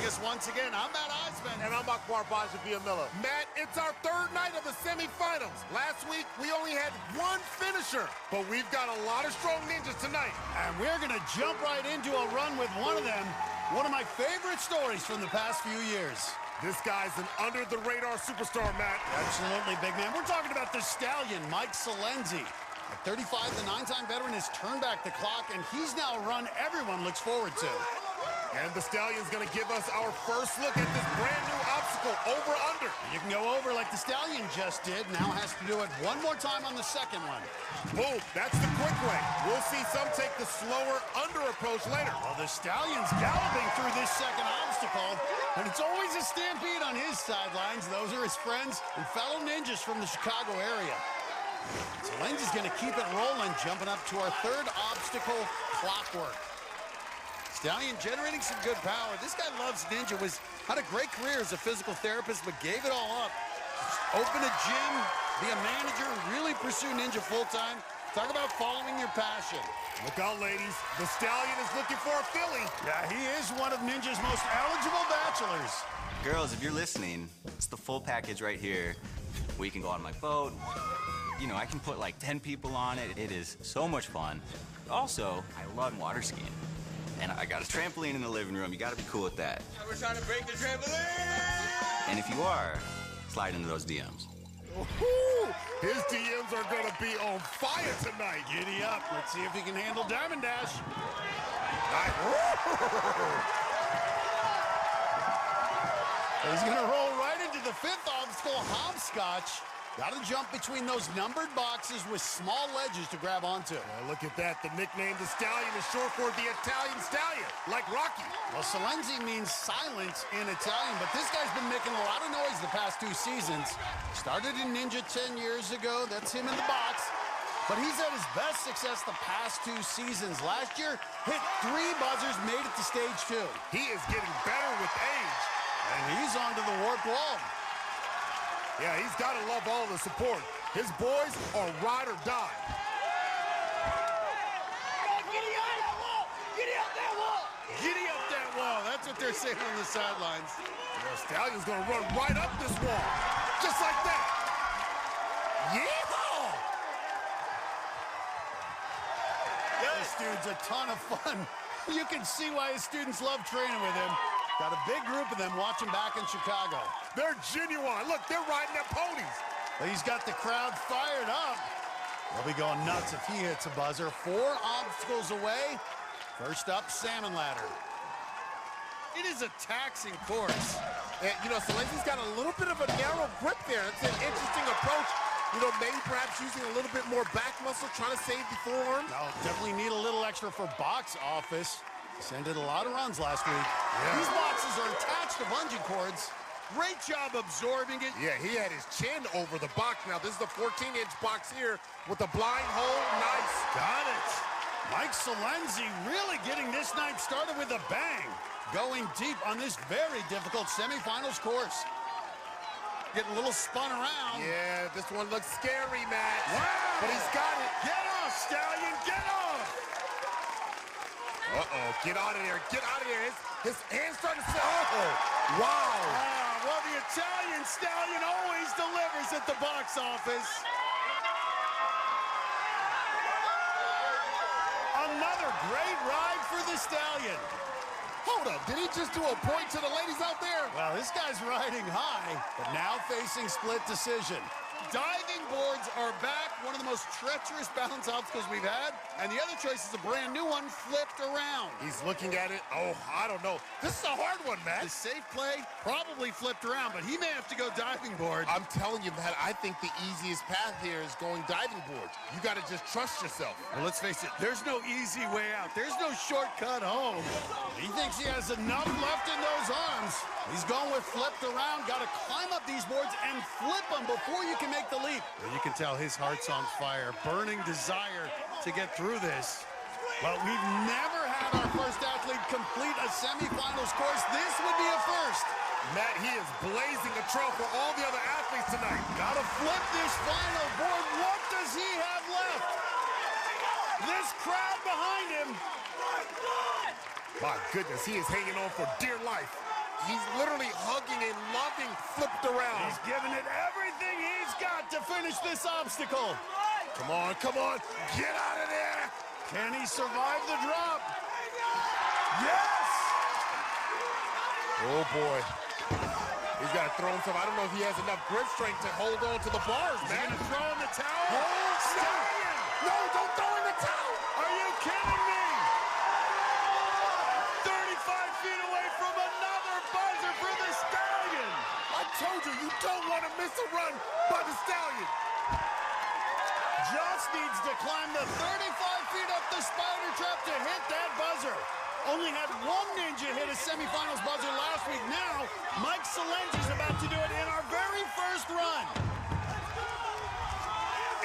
us once again. I'm Matt Eisman. And I'm Akbar Baja-Villamilla. Matt, it's our third night of the semifinals. Last week, we only had one finisher, but we've got a lot of strong ninjas tonight. And we're going to jump right into a run with one of them. One of my favorite stories from the past few years. This guy's an under-the-radar superstar, Matt. Absolutely, big man. We're talking about the stallion, Mike Salenzi. At 35, the 9-time veteran has turned back the clock, and he's now a run everyone looks forward to. And the Stallion's going to give us our first look at this brand-new obstacle, over-under. You can go over like the Stallion just did. Now has to do it one more time on the second one. Boom, that's the quick way. We'll see some take the slower under approach later. Well, the Stallion's galloping through this second obstacle, and it's always a stampede on his sidelines. Those are his friends and fellow ninjas from the Chicago area. Salenzi's going to keep it rolling, jumping up to our third obstacle, Clockwork. Stallion generating some good power. This guy loves ninja, had a great career as a physical therapist, but gave it all up. Open a gym, be a manager, really pursue ninja full-time. Talk about following your passion. Look out, ladies. The Stallion is looking for a filly. Yeah, he is one of ninja's most eligible bachelors. Girls, if you're listening, it's the full package right here. We can go on my boat. You know, I can put like 10 people on it. It is so much fun. Also, I love water skiing. And I got a trampoline in the living room. You gotta be cool with that. We're trying to break the trampoline! And if you are, slide into those DMs. Woohoo! His DMs are gonna be on fire tonight. Giddy up. Let's see if he can handle Diamond Dash. He's gonna roll right into the fifth obstacle, Hopscotch. Gotta jump between those numbered boxes with small ledges to grab onto. Look at that. The nickname the Stallion is short for the Italian Stallion, like Rocky. Well, Salenzi means silence in Italian, but this guy's been making a lot of noise the past 2 seasons. Started in Ninja 10 years ago. That's him in the box. But he's had his best success the past 2 seasons. Last year, hit 3 buzzers, made it to stage 2. He is getting better with age. And he's onto the warped wall. Yeah, he's got to love all the support. His boys are ride or die. Giddy up that wall! Giddy up that wall! Giddy up that wall. That's what they're saying on the sidelines. The Stallion's going to run right up this wall. Just like that. Yeehaw! This dude's a ton of fun. You can see why his students love training with him. Got a big group of them watching back in Chicago. They're genuine. Look, they're riding their ponies. He's got the crowd fired up. They'll be going nuts if he hits a buzzer. 4 obstacles away. First up, Salmon Ladder. It is a taxing course. And, you know, Salenzi's got a little bit of a narrow grip there. It's an interesting approach. You know, maybe perhaps using a little bit more back muscle, trying to save the forearm. No, definitely need a little extra for box office. Sent in a lot of runs last week. Yeah. These boxes are attached to bungee cords. Great job absorbing it. Yeah, he had his chin over the box. Now, this is the 14-inch box here with the blind hole. Nice. Got it. Mike Salenzi really getting this night started with a bang. Going deep on this very difficult semifinals course. Getting a little spun around. Yeah, this one looks scary, Matt. Wow. But he's got it. Get off, Stallion, get off. Uh-oh, get out of there, get out of there. His hand's starting to say, wow. Well, the Italian Stallion always delivers at the box office. Another great ride for the Stallion. Hold up, did he just do a point to the ladies out there? Well, this guy's riding high, but now facing split decision. Diving boards are back, one of the most treacherous balance obstacles we've had, and the other choice is a brand new one, flipped around. He's looking at it. Oh, I don't know. This is a hard one, man. The safe play, probably flipped around, but he may have to go diving board. I'm telling you, Matt, I think the easiest path here is going diving board. You got to just trust yourself. Well, let's face it, there's no easy way out. There's no shortcut home. He thinks he has enough left in those arms. He's going with flipped around. Got to climb up these boards and flip them before you can make the leap. Well, you can tell his heart's on fire. Burning desire to get through this. Well, we've never had our first athlete complete a semifinals course. This would be a first. Matt, he is blazing a trail for all the other athletes tonight. Got to flip this final board. What does he have left? This crowd behind him. My goodness, he is hanging on for dear life. He's literally hugging and loving flipped around. He's giving it everything he's got to finish this obstacle. Come on, come on. Get out of there. Can he survive the drop? Yes! Oh, boy. He's got to throw himself. I don't know if he has enough grip strength to hold on to the bars, Is he man. gonna throw in the towel? Oh, Stallion! no, don't throw in the towel. Are you kidding me? 35 feet away from another buzzer for the Stallion. I told you, you don't want to miss a run by the Stallion. Just needs to climb the 35 feet up the spider trap to hit that buzzer. Only had one ninja hit a semifinals buzzer last week. Now, Mike Salenz is about to do it in our very first run.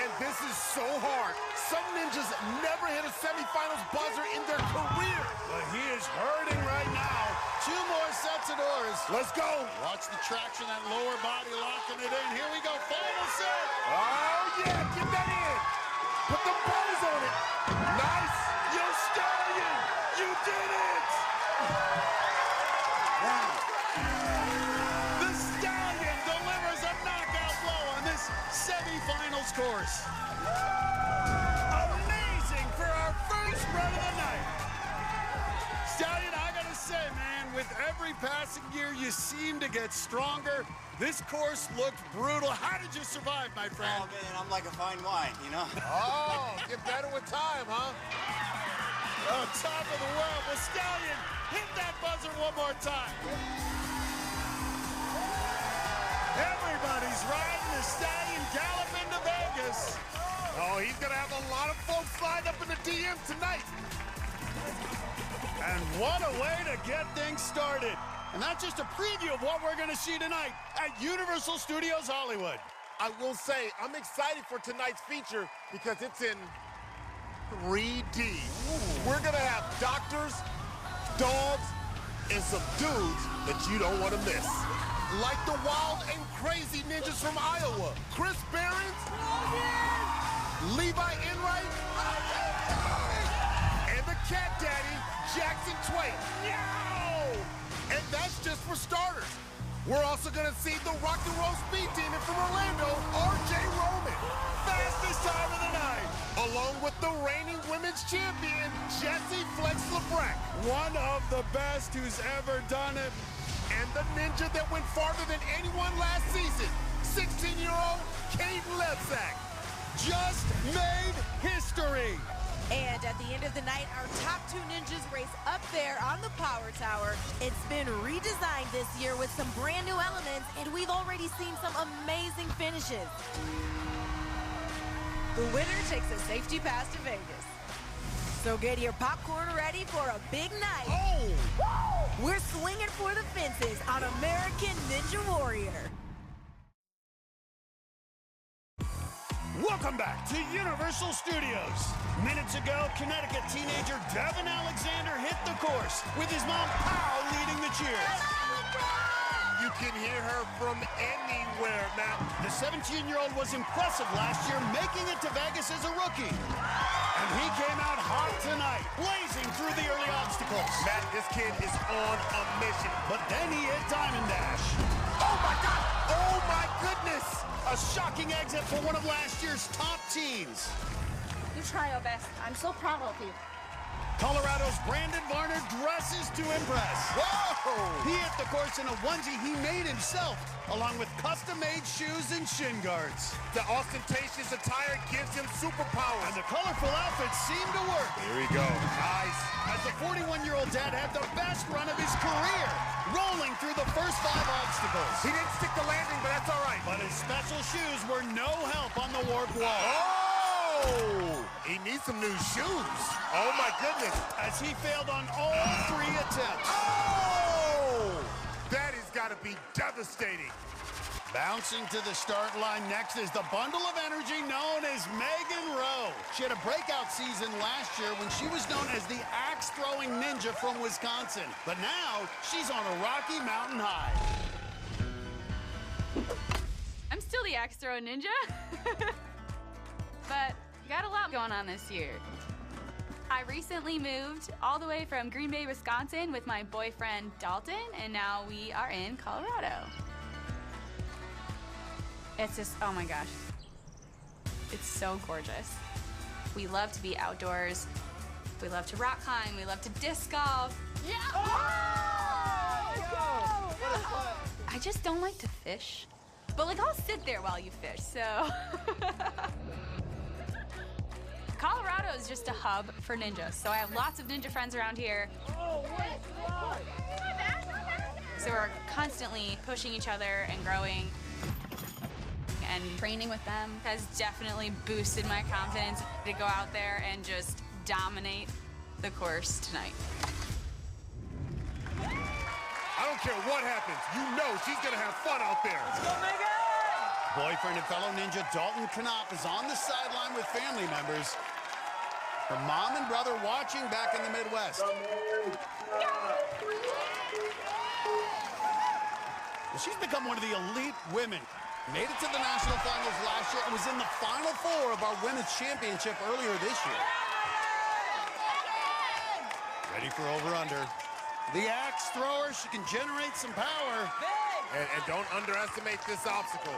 And this is so hard. Some ninjas never hit a semifinals buzzer in their career. But he is hurting right now. 2 more sets of doors. Let's go. Watch the traction, that lower body locking it in. Here we go, final set. Oh, yeah, get that in. Put the bows on it. Nice. Yo, Stallion, you did it! The Stallion delivers a knockout blow on this semifinals course. Amazing for our first run of the night. Stallion, I gotta say, man, with every passing year, you seem to get stronger. This course looked brutal. How did you survive, my friend? Oh, man, I'm like a fine wine, you know? Oh, get better with time, huh? On top of the world. Well, Stallion, hit that buzzer one more time. Everybody's riding the Stallion gallop into Vegas. Oh, he's going to have a lot of folks lined up in the DM tonight. And what a way to get things started. And that's just a preview of what we're going to see tonight at Universal Studios Hollywood. I will say, I'm excited for tonight's feature because it's in 3D. We're going to have doctors, dogs, and some dudes that you don't want to miss. Like the wild and crazy ninjas from Iowa, Chris Behrens, Levi Enright, and the cat daddy, Jackson Twain. And that's just for starters. We're also going to see the rock and roll speed demon from Orlando, RJ Roman. Fastest time of the night. Along with the reigning women's champion, Jessie Flex LeBrack. One of the best who's ever done it. And the ninja that went farther than anyone last season, 16-year-old Kate Levsack. Just made history. And at the end of the night, our top 2 ninjas race up there on the Power Tower. It's been redesigned this year with some brand new elements, and we've already seen some amazing finishes. The winner takes a safety pass to Vegas. So get your popcorn ready for a big night. Oh! We're swinging for the fences on American Ninja Warrior. Welcome back to Universal Studios. Minutes ago, Connecticut teenager Devin Alexander hit the course with his mom, Pau, leading the cheers. You can hear her from anywhere now. The 17-year-old was impressive last year, making it to Vegas as a rookie. And he came out hot tonight, blazing through the early obstacles. Matt, this kid is on a mission. But then he hit Diamond Dash. Oh, my God! Oh, my goodness! A shocking exit for one of last year's top teens. You try your best. I'm so proud of you. Colorado's Brandon Varner dresses to impress. Whoa! He hit the course in a onesie he made himself, along with custom-made shoes and shin guards. The ostentatious attire gives him superpowers. And the colorful outfits seem to work. Here we go. Nice. As the 41-year-old dad had the best run of his career, rolling through the first 5 obstacles. He didn't stick the landing, but that's all right. But his special shoes were no help on the warp wall. Oh! He needs some new shoes. Oh, my goodness. As he failed on all 3 attempts. Oh! That has got to be devastating. Bouncing to the start line next is the bundle of energy known as Megan Rowe. She had a breakout season last year when she was known as the axe-throwing ninja from Wisconsin. But now, she's on a Rocky Mountain high. I'm still the axe throwing ninja, but got a lot going on this year. I recently moved all the way from Green Bay, Wisconsin with my boyfriend Dalton, and now we are in Colorado. It's just, oh my gosh. It's so gorgeous. We love to be outdoors. We love to rock climb. We love to disc golf. Yeah! Oh! I just don't like to fish. But like, I'll sit there while you fish, so. Colorado is just a hub for ninjas. So I have lots of ninja friends around here. So we're constantly pushing each other and growing. And training with them has definitely boosted my confidence to go out there and just dominate the course tonight. I don't care what happens. You know she's gonna have fun out there. Let's go, Megan! Boyfriend and fellow ninja Dalton Knopf is on the sideline with family members. Her mom and brother watching back in the Midwest. Well, she's become one of the elite women. Made it to the national finals last year and was in the Final Four of our women's championship earlier this year. Ready for over-under. The axe thrower, she can generate some power. And don't underestimate this obstacle.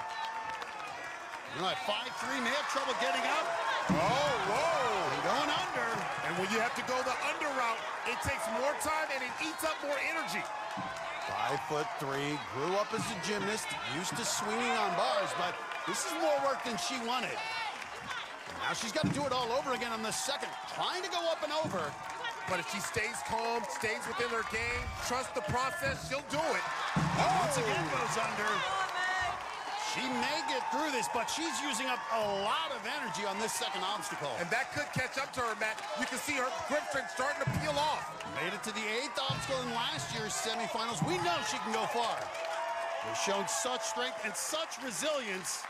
You know, at 5'3", may have trouble getting up. Oh, whoa! And going under. And when you have to go the under route, it takes more time and it eats up more energy. 5'3", grew up as a gymnast, used to swinging on bars, but this is more work than she wanted. Now she's got to do it all over again on the second, trying to go up and over. But if she stays calm, stays within her game, trust the process, she'll do it. Once again goes under. She may get through this, but she's using up a lot of energy on this second obstacle. And that could catch up to her, Matt. You can see her grip strength starting to peel off. Made it to the 8th obstacle in last year's semifinals. We know she can go far. They've shown such strength and such resilience.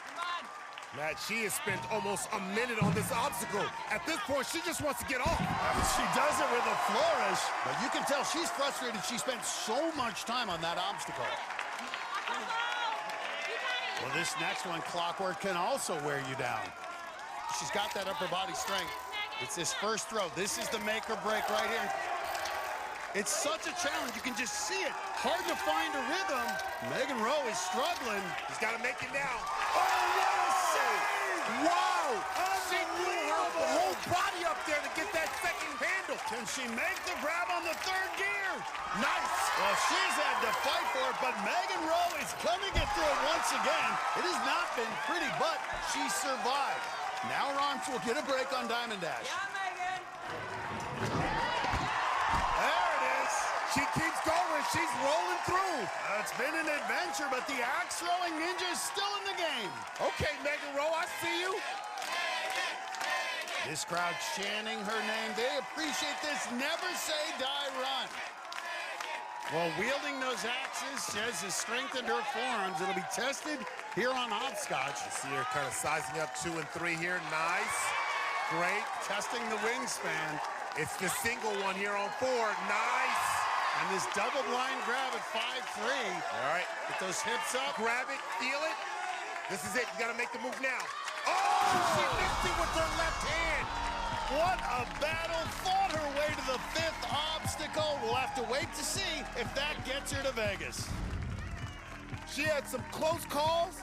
Matt, she has spent almost a minute on this obstacle. At this point, she just wants to get off. She does it with a flourish, but you can tell she's frustrated. She spent so much time on that obstacle. Well, this next one, Clockwork, can also wear you down. She's got that upper body strength. It's this first throw. This is the make or break right here. It's such a challenge. You can just see it. Hard to find a rhythm. Megan Rowe is struggling. He's got to make it now. Oh, what a save! Wow! She blew her whole body up there to get that second handle. Can she make the grab on the third gear? Nice! Well, she's had to fight for it, but Megan Rowe is coming it through it once again. It has not been pretty, but she survived. Now her arms will get a break on Diamond Dash. Yeah, Megan! There it is. She keeps going. She's rolling through. It's been an adventure, but the axe-throwing ninja is still in the game. Okay, Megan Rowe, I see you. This crowd chanting her name. They appreciate this never say die run. Well, wielding those axes, she has strengthened her forearms. It'll be tested here on hopscotch. You see her kind of sizing up 2 and 3 here. Nice. Great. Testing the wingspan. It's the single one here on 4. Nice. And this double blind grab at 5'3". All right. Get those hips up. Grab it. Feel it. This is it. You got to make the move now. Oh, she missed it with her left hand. What a battle. Fought her way to the 5th obstacle. We'll have to wait to see if that gets her to Vegas. She had some close calls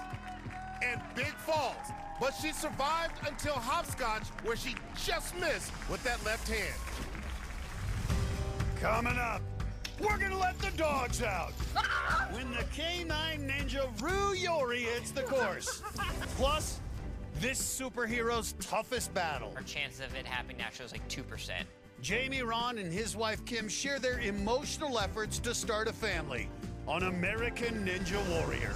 and big falls, but she survived until hopscotch, where she just missed with that left hand. Coming up, we're gonna let the dogs out when the K9 Ninja Ryu Yori hits the course. Plus, this superhero's toughest battle. Our chance of it happening actually was like 2%. Jamie Ron and his wife Kim share their emotional efforts to start a family on American Ninja Warrior.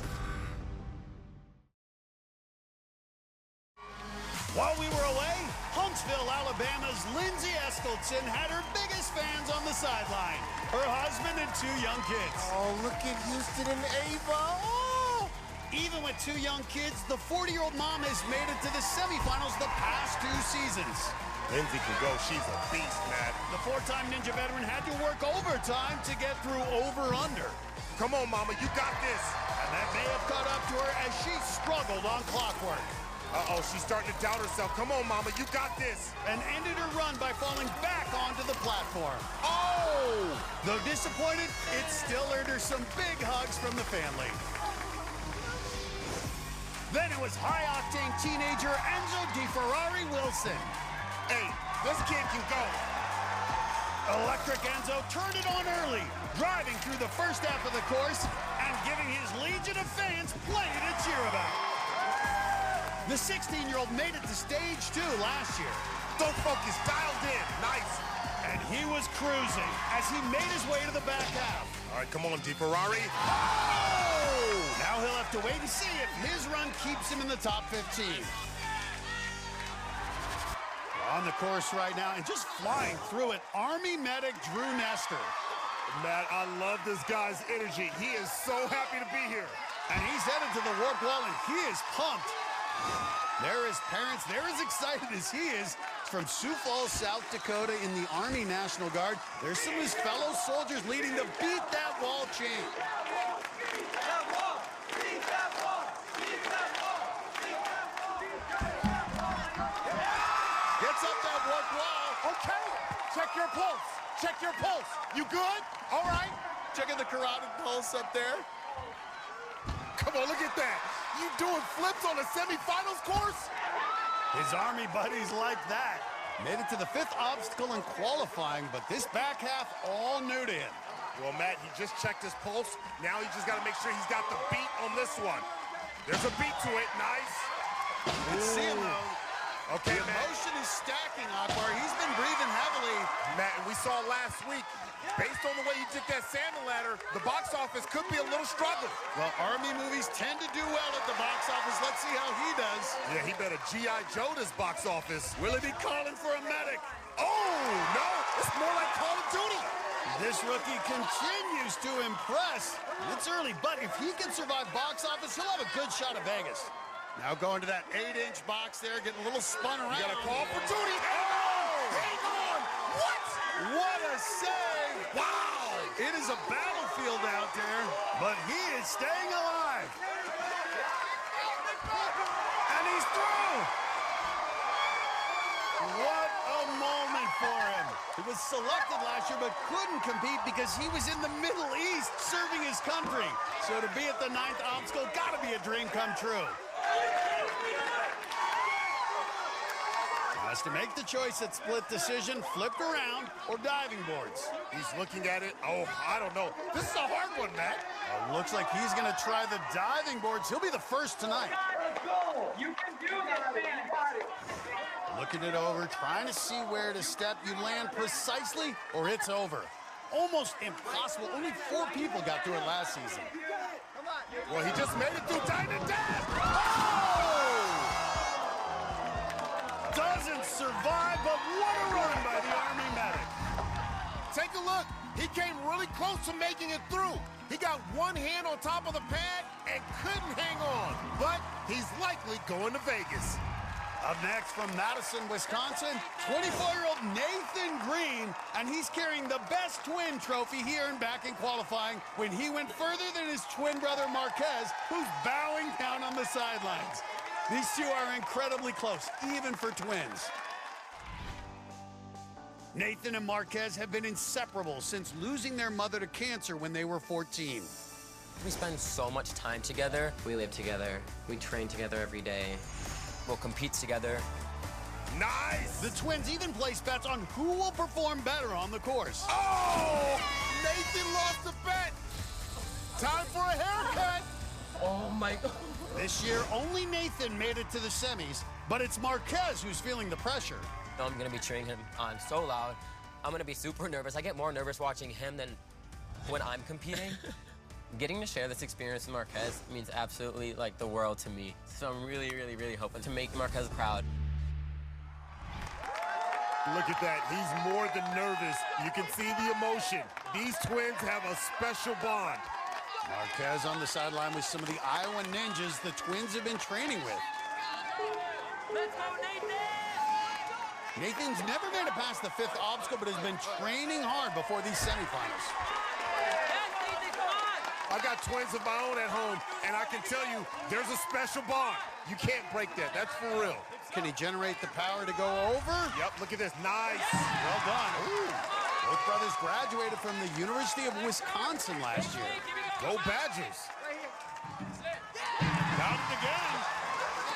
While we were away, Huntsville, Alabama's Lindsay Eskelson had her biggest fans on the sideline. Her husband and 2 young kids. Oh, look at Houston and Ava. Oh! Even with 2 young kids, the 40-year-old mom has made it to the semifinals the past 2 seasons. Lindsay can go. She's a beast, Matt. The 4-time Ninja veteran had to work overtime to get through over-under. Come on, Mama. You got this. And that may have caught up to her as she struggled on Clockwork. Uh-oh, she's starting to doubt herself. Come on, Mama, you got this. And ended her run by falling back onto the platform. Oh! Though disappointed, it still earned her some big hugs from the family. Then it was high-octane teenager Enzo DeFerrari Wilson. Hey, this kid can go. Electric Enzo turned it on early, driving through the first half of the course and giving his legion of fans plenty to cheer about. The 16-year-old made it to stage 2 last year. Don't focus, dialed in, nice. And he was cruising as he made his way to the back half. All right, come on, DeFerrari. Oh! Now he'll have to wait and see if his run keeps him in the top 15. On the course right now and just flying through it, Army medic Drew Nestor. Matt, I love this guy's energy. He is so happy to be here. And he's headed to the warp wall, and he is pumped. There are his parents. They're as excited as he is. It's from Sioux Falls, South Dakota in the Army National Guard. There's some of his fellow soldiers leading the Beat That Wall chant. Gets up that warp wall. Okay, check your pulse. Check your pulse. You good? All right. Checking the carotid pulse up there. Come on, look at that. You doing flips on a semifinals course? His Army buddies like that. Made it to the 5th obstacle in qualifying, but this back half all new to him. Well, Matt, he just checked his pulse. Now he just got to make sure he's got the beat on this one. There's a beat to it. Nice. Let's see him, though. Okay, the emotion is stacking, Akbar. He's been breathing heavily. Matt, and we saw last week, based on the way you took that salmon ladder, the box office could be a little struggle. Well, Army movies tend to do well at the box office. Let's see how he does. Yeah, he better G.I. Joe this box office. Will he be calling for a medic? Oh, no, it's more like Call of Duty. This rookie continues to impress. It's early, but if he can survive box office, he'll have a good shot at Vegas. Now going to that 8-inch box there, getting a little spun around. You got a call for duty. Hang on! What? What a save! Wow! It is a battlefield out there, but he is staying alive. And he's through! What a moment for him. He was selected last year, but couldn't compete because he was in the Middle East serving his country. So to be at the 9th obstacle, gotta be a dream come true. Has to make the choice at split decision, flipped around, or diving boards. He's looking at it. Oh, I don't know. This is a hard one, Matt. Looks like he's going to try the diving boards. He'll be the first tonight. You can do this, man. Looking it over, trying to see where to step. You land precisely, or it's over. Almost impossible. Only 4 people got through it last season. Well, he just made it through Diamond Dash. Oh! Doesn't survive, but what a run by the Army medic. Take a look. He came really close to making it through. He got one hand on top of the pad and couldn't hang on. But he's likely going to Vegas. Up next from Madison, Wisconsin, 24-year-old Nathan Green, and he's carrying the best twin trophy he earned back in qualifying when he went further than his twin brother Marquez, who's bowing down on the sidelines. These two are incredibly close, even for twins. Nathan and Marquez have been inseparable since losing their mother to cancer when they were 14. We spend so much time together. We live together. We train together every day. We'll compete together. Nice! The twins even place bets on who will perform better on the course. Oh! Nathan lost the bet! Time for a haircut! Oh my God. This year, only Nathan made it to the semis, but it's Marquez who's feeling the pressure. I'm gonna be cheering him on so loud. I'm gonna be super nervous. I get more nervous watching him than when I'm competing. Getting to share this experience with Marquez means absolutely like the world to me. So I'm really, really, really hoping to make Marquez proud. Look at that, he's more than nervous. You can see the emotion. These twins have a special bond. Marquez on the sideline with some of the Iowa ninjas the twins have been training with. Let's go, Nathan! Nathan's never made it past the 5th obstacle, but has been training hard before these semifinals. Yes, Nathan, come on! I I got twins of my own at home, and I can tell you, there's a special bond. You can't break that. That's for real. Can he generate the power to go over? Yep, look at this. Nice. Well done. Ooh. Both brothers graduated from the University of Wisconsin last year. Go Badgers. Got it again.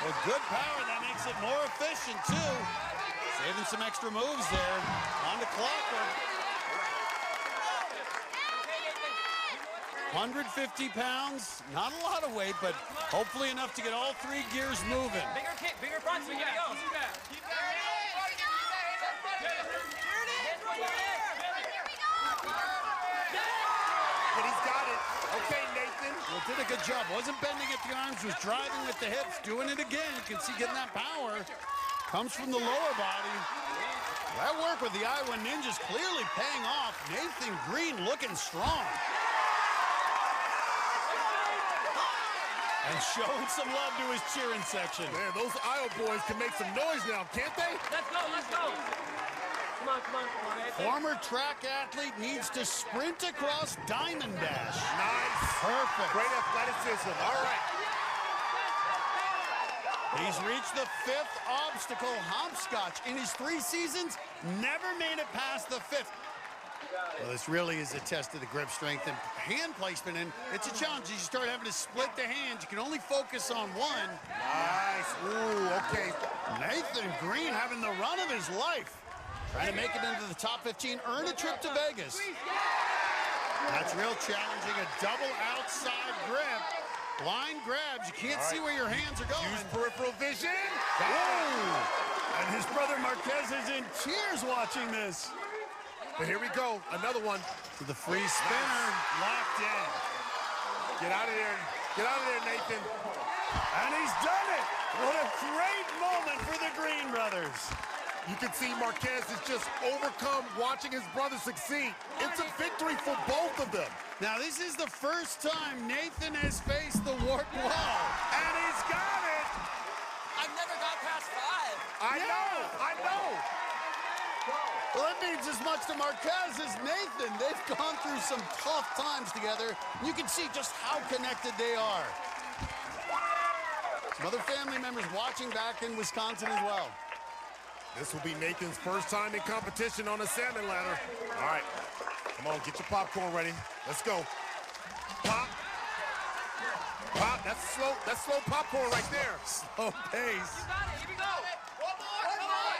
Well, good power. That makes it more efficient, too. Saving some extra moves there. On to clockwork. 150 pounds. Not a lot of weight, but hopefully enough to get all three gears moving. Bigger kick, bigger front swing. Here we go. And he's got it. Okay, Nathan. Well, did a good job. Wasn't bending at the arms, was driving with the hips. Doing it again. You can see getting that power. Comes from the lower body. That work with the Iowa Ninjas clearly paying off. Nathan Green looking strong. And showing some love to his cheering section. Man, those Iowa boys can make some noise now, can't they? Let's go, let's go. Come on, come on, come on. Former track athlete needs to sprint across Diamond Dash. Nice. Perfect. Great athleticism. All right. He's reached the 5th obstacle hopscotch. In his 3 seasons, never made it past the 5th. Well, this really is a test of the grip strength and hand placement, and it's a challenge. You start having to split the hands. You can only focus on one. Nice. Ooh, okay. Nathan Green having the run of his life. Trying to make it into the top 15, earn a trip to Vegas. That's real challenging, a double outside grip. Blind grabs, you can't see where your hands are going. Use peripheral vision. Whoa! And his brother Marquez is in tears watching this. But here we go, another one. To the free spinner, locked in. Get out of there. Get out of there, Nathan. And he's done it. What a great moment for the Green brothers. You can see Marquez is just overcome watching his brother succeed. It's a victory for both of them. Now, this is the first time Nathan has faced the warped wall. And he's got it. I've never got past 5. I know. Well, that means as much to Marquez as Nathan. They've gone through some tough times together. You can see just how connected they are. Some other family members watching back in Wisconsin as well. This will be Nathan's first time in competition on a salmon ladder. All right, come on, get your popcorn ready. Let's go. Pop. Pop, that's slow popcorn right there. Slow pace. You got it, here we go. One more, come on.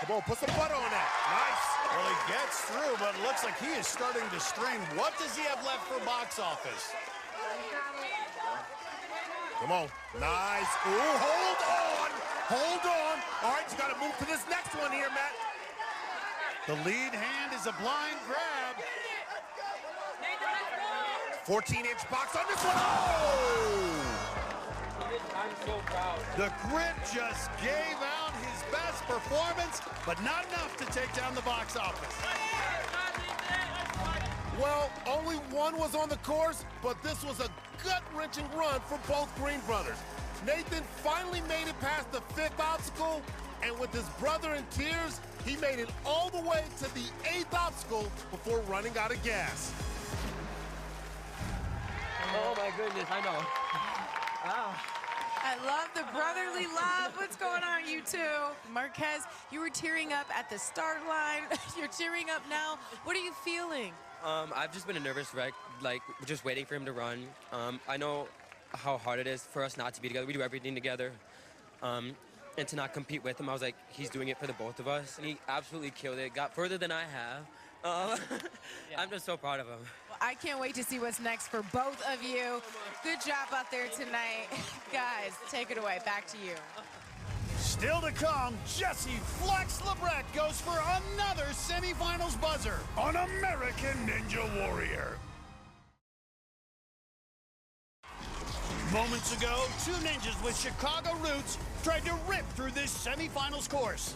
Come on, put some butter on that. Nice. Well, he gets through, but it looks like he is starting to strain. What does he have left for box office? Come on. Nice. Ooh, hold on. Hold on. All right, you got to move to this next one here, Matt. The lead hand is a blind grab. 14-inch box on this one. Oh! I'm so proud. The grip just gave out his best performance, but not enough to take down the box office. Well, only one was on the course, but this was a gut-wrenching run for both Green brothers. Nathan finally made it past the 5th obstacle, and with his brother in tears, he made it all the way to the 8th obstacle before running out of gas. Oh my goodness, I know. I love the brotherly love. What's going on, you two? Marquez, you were tearing up at the start line. You're tearing up now. What are you feeling? I've just been a nervous wreck, like just waiting for him to run. I know how hard it is for us not to be together. We do everything together. And to not compete with him, I was like, he's doing it for the both of us. And he absolutely killed it, got further than I have. I'm just so proud of him. Well, I can't wait to see what's next for both of you. Good job out there tonight. Guys, take it away. Back to you. Still to come, Jesse Flex Lebrecht goes for another semifinals buzzer on American Ninja Warrior. Moments ago, 2 ninjas with Chicago roots tried to rip through this semifinals course.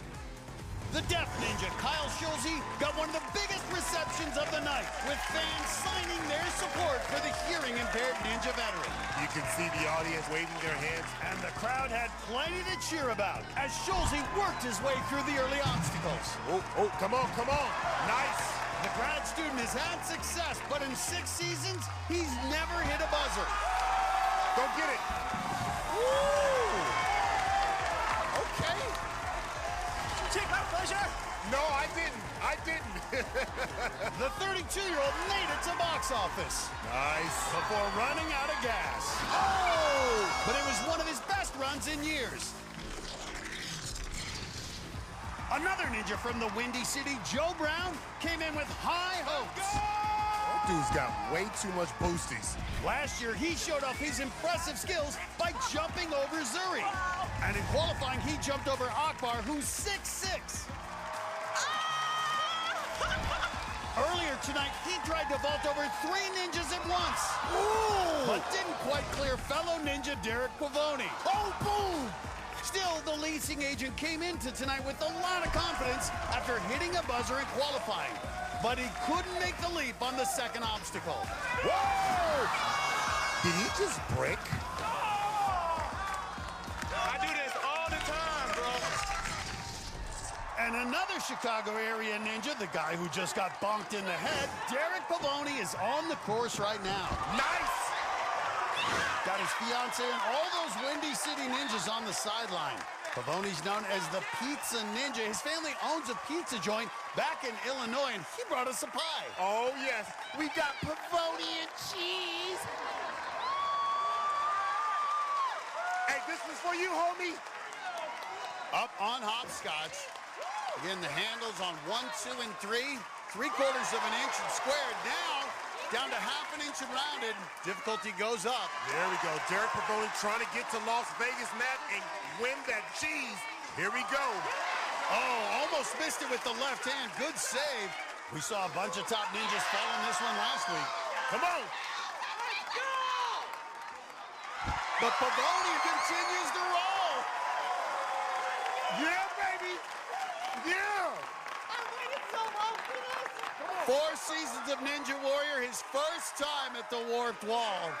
The deaf ninja, Kyle Schulze, got one of the biggest receptions of the night, with fans signing their support for the hearing-impaired ninja veteran. You can see the audience waving their hands. And the crowd had plenty to cheer about as Schulze worked his way through the early obstacles. Oh, come on, come on. Nice. The grad student has had success, but in 6 seasons, he's never hit a buzzer. Go get it. Woo! Okay. Take my pleasure. No, I didn't. I didn't. The 32-year-old made it to box office. Nice. Before running out of gas. Oh! But it was one of his best runs in years. Another ninja from the Windy City, Joe Brown, came in with high hopes. That dude's got way too much boosties. Last year, he showed off his impressive skills by jumping over Zuri. And in qualifying, he jumped over Akbar, who's 6'6". Earlier tonight, he tried to vault over 3 ninjas at once. Ooh! But didn't quite clear fellow ninja Derek Pavoni. Oh, boom! Still, the leasing agent came into tonight with a lot of confidence after hitting a buzzer in qualifying. But he couldn't make the leap on the second obstacle. Whoa! Did he just break? I do this all the time, bro. And another Chicago area ninja, the guy who just got bonked in the head, Derek Pavoni, is on the course right now. Nice! Got his fiance and all those Windy City ninjas on the sideline. Pavoni's known as the Pizza Ninja. His family owns a pizza joint back in Illinois, and he brought us a pie. Oh, yes. We got Pavoni and cheese. Hey, this was for you, homie. Up on hopscotch. Again, the handles on 1, 2, and 3. 3/4 of an inch and squared. Now, down to 1/2 inch and rounded. Difficulty goes up. There we go. Derek Pavoni trying to get to Las Vegas, Matt, and win that cheese. Here we go. Oh, almost missed it with the left hand. Good save. We saw a bunch of top ninjas fall in this one last week. Come on. But Pavoni continues to roll. Yeah, baby. Yeah. 4 seasons of Ninja Warrior, his first time at the Warped Wall.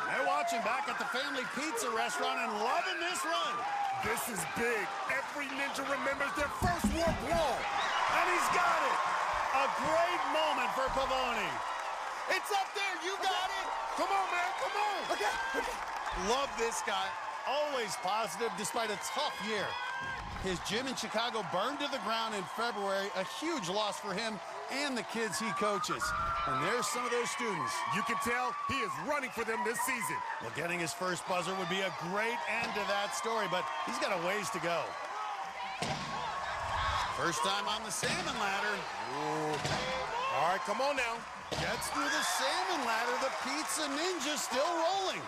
They're watching back at the family pizza restaurant and loving this run. This is big. Every ninja remembers their first warp wall. And he's got it. A great moment for Pavoni. It's up there. You got it. Come on, man. Come on. Okay. Love this guy. Always positive despite a tough year. His gym in Chicago burned to the ground in February. A huge loss for him and the kids he coaches. And there's some of those students. You can tell he is running for them this season. Well, getting his first buzzer would be a great end to that story, but he's got a ways to go. First time on the salmon ladder. Ooh. All right, come on now. Gets through the salmon ladder. The Pizza Ninja still rolling.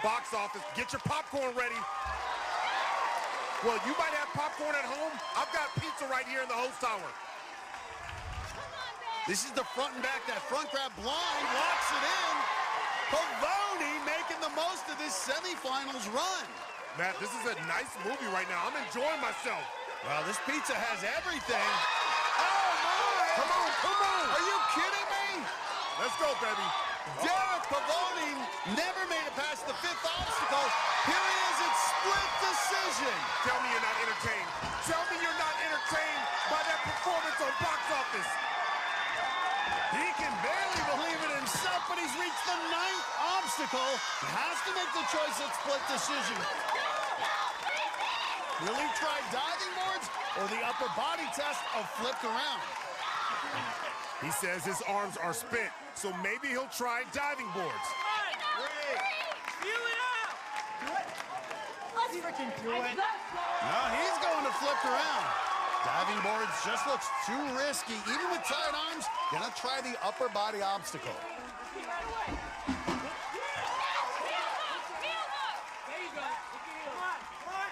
Box office, get your popcorn ready. Well, you might have popcorn at home. I've got pizza right here in the host tower. This is the front and back. That front grab blind locks it in. Pavoni making the most of this semifinals run. Matt, this is a nice movie right now. I'm enjoying myself. Well, this pizza has everything. Oh, my! Come on, come on! Are you kidding me? Let's go, baby. Derek Pavoni never made it past the 5th obstacle. Here he is, it's split decision. Tell me you're not entertained. Tell me you're not entertained by that performance on box office. He can barely believe it himself, but he's reached the 9th obstacle. He has to make the choice at split decision. Will he try diving boards or the upper body test of flipped around? He says his arms are spent, so maybe he'll try diving boards. Let's freaking do it. No, he's going to flip around. Diving boards just looks too risky. Even with tired arms, gonna try the upper body obstacle.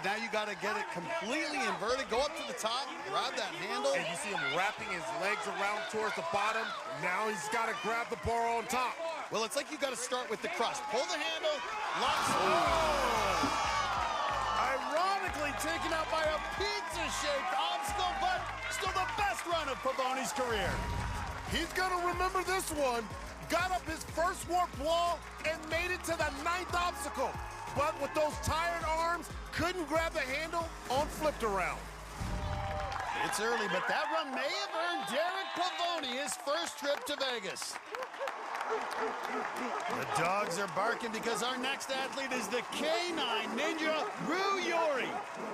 Now you gotta get it completely inverted. Go up to the top, grab that handle. And you see him wrapping his legs around towards the bottom. Now he's gotta grab the bar on top. Well, it's like you gotta start with the crust. Pull the handle, locks. Oh! Ironically taken out by a pizza-shaped obstacle, but still the best run of Pavoni's career. He's gonna remember this one. Got up his first warp wall and made it to the 9th obstacle. But with those tired arms, couldn't grab the handle on flipped around. It's points early, but that run may have earned Derek Pavoni his first trip to Vegas. The dogs are barking because our next athlete is the K9 Ninja, Rue Yori.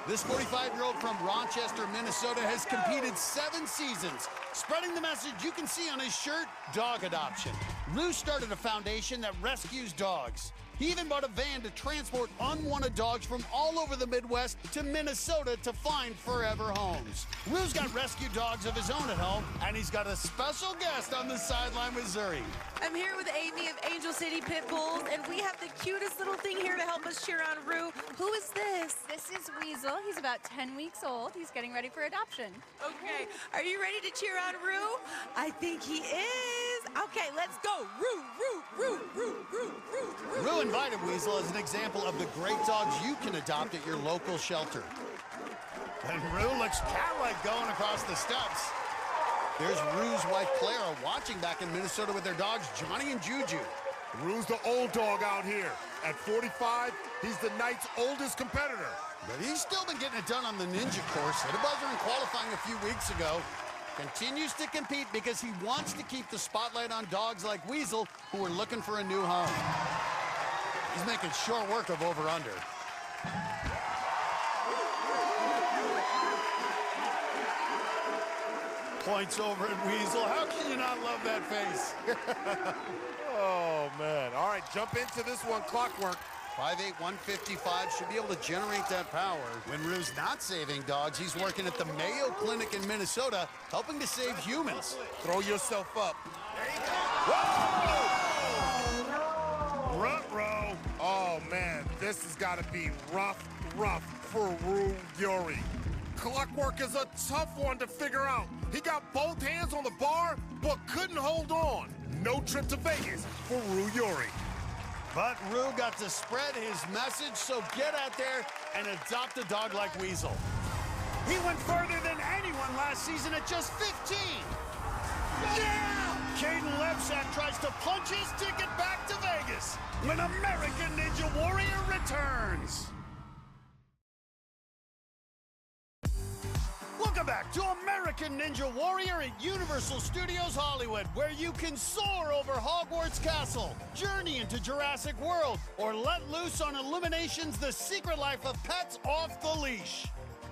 This 45-year-old from Rochester, Minnesota has competed 7 seasons, spreading the message you can see on his shirt, dog adoption. Rue started a foundation that rescues dogs. He even bought a van to transport unwanted dogs from all over the Midwest to Minnesota to find forever homes. Rue's got rescue dogs of his own at home, and he's got a special guest on the sideline with Zuri. I'm here with Amy of Angel City Pit Bulls, and we have the cutest little thing here to help us cheer on Rue. Who is this? This is Weasel. He's about 10 weeks old. He's getting ready for adoption. Okay, are you ready to cheer on Rue? I think he is. Okay, let's go. Rue, Rue, Rue, Rue, Rue, Rue, Rue. Rue invited Weasel as an example of the great dogs you can adopt at your local shelter. And Rue looks cat-like going across the steps. There's Rue's wife, Clara, watching back in Minnesota with their dogs, Johnny and Juju. Rue's the old dog out here. At 45, he's the night's oldest competitor. But he's still been getting it done on the Ninja course. Hit a buzzer in qualifying a few weeks ago. Continues to compete because he wants to keep the spotlight on dogs like Weasel, who are looking for a new home. He's making short work of over-under. Points over at Weasel. How can you not love that face? Oh, man. All right, jump into this one, Clockwork. 5'8", 155, should be able to generate that power. When Rue's not saving dogs, he's working at the Mayo Clinic in Minnesota, helping to save humans. Throw yourself up. Whoa! Ruh-roh. Oh, man, this has got to be rough for Rue Yori. Clockwork is a tough one to figure out. He got both hands on the bar, but couldn't hold on. No trip to Vegas for Rue Yori. But Rue got to spread his message, so get out there and adopt a dog like Weasel. He went further than anyone last season at just 15. Yeah! Caden Lebsack tries to punch his ticket back to Vegas when American Ninja Warrior returns. Welcome back to American Ninja Warrior at Universal Studios Hollywood, where you can soar over Hogwarts Castle, journey into Jurassic World, or let loose on Illumination's The Secret Life of Pets Off the Leash.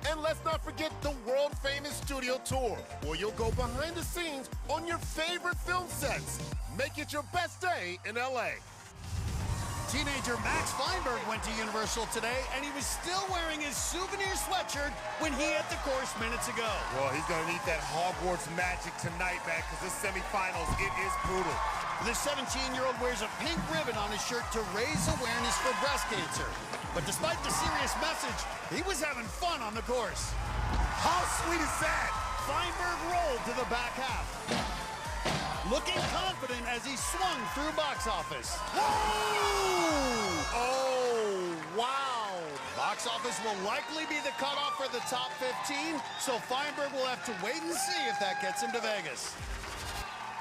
And let's not forget the world-famous studio tour, where you'll go behind the scenes on your favorite film sets. Make it your best day in LA. Teenager Max Feinberg went to Universal today, and he was still wearing his souvenir sweatshirt when he hit the course minutes ago. Well, he's gonna need that Hogwarts magic tonight, man, because this semifinals, it is brutal. The 17-year-old wears a pink ribbon on his shirt to raise awareness for breast cancer. But despite the serious message, he was having fun on the course. How sweet is that? Feinberg rolled to the back half, looking confident as he swung through box office. Whoa! Oh, wow. Box office will likely be the cutoff for the top 15, so Feinberg will have to wait and see if that gets him to Vegas.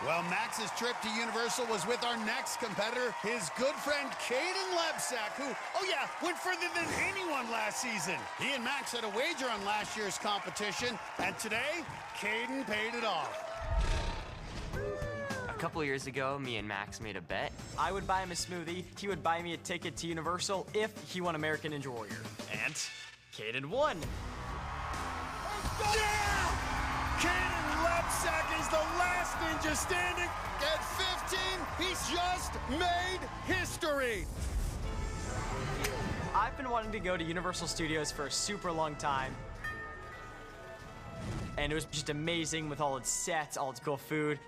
Well, Max's trip to Universal was with our next competitor, his good friend Caden Lebsack, who, oh yeah, went further than anyone last season. He and Max had a wager on last year's competition, and today, Caden paid it off. A couple of years ago, me and Max made a bet. I would buy him a smoothie. He would buy me a ticket to Universal if he won American Ninja Warrior. And Caden won. Yeah! Caden Lebsack is the last ninja standing. At 15, he's just made history. I've been wanting to go to Universal Studios for a super long time. And it was just amazing with all its sets, all its cool food.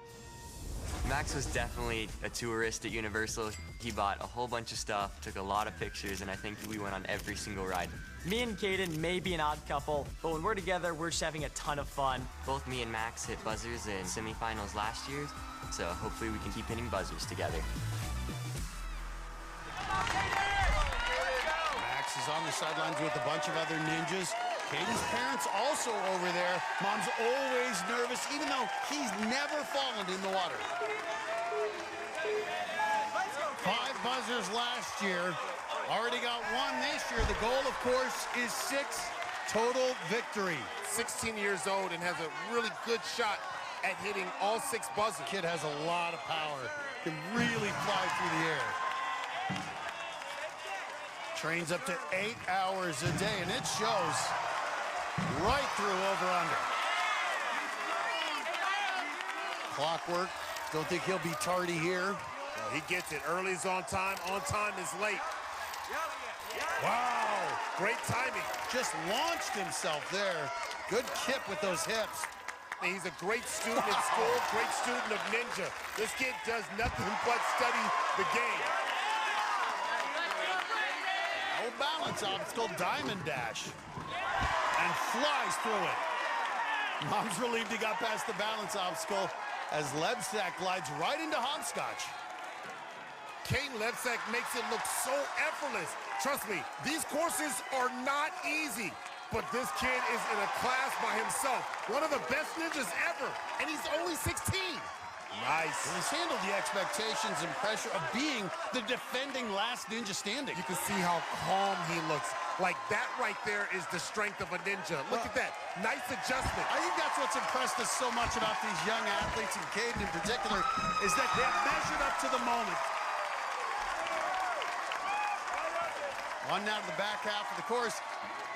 Max was definitely a tourist at Universal. He bought a whole bunch of stuff, took a lot of pictures, and I think we went on every single ride. Me and Caden may be an odd couple, but when we're together, we're just having a ton of fun. Both me and Max hit buzzers in semifinals last year, so hopefully we can keep hitting buzzers together. Max is on the sidelines with a bunch of other ninjas. Caden's parents also over there. Mom's always nervous, even though he's never fallen in the water. 5 buzzers last year. Already got 1 this year. The goal, of course, is 6. Total victory. 16 years old and has a really good shot at hitting all 6 buzzers. Kid has a lot of power. Can really fly through the air. Trains up to 8 hours a day, and it shows right through over-under. Clockwork. Don't think he'll be tardy here. Well, he gets it. Early is on time is late. Wow. Great timing. Just launched himself there. Good kip with those hips. He's a great student in school, great student of ninja. This kid does nothing but study the game. No balance obstacle, diamond dash. And flies through it. Mom's relieved he got past the balance obstacle as Lebsack glides right into hopscotch. Caden Lebsack makes it look so effortless. Trust me, these courses are not easy. But this kid is in a class by himself. One of the best ninjas ever, and he's only 16. Nice. Well, he's handled the expectations and pressure of being the defending last ninja standing. You can see how calm he looks. Like that right there is the strength of a ninja. Look at that. Nice adjustment. I think that's what's impressed us so much about these young athletes, and Caden in particular, is that they have measured up to the moment. On now to the back half of the course.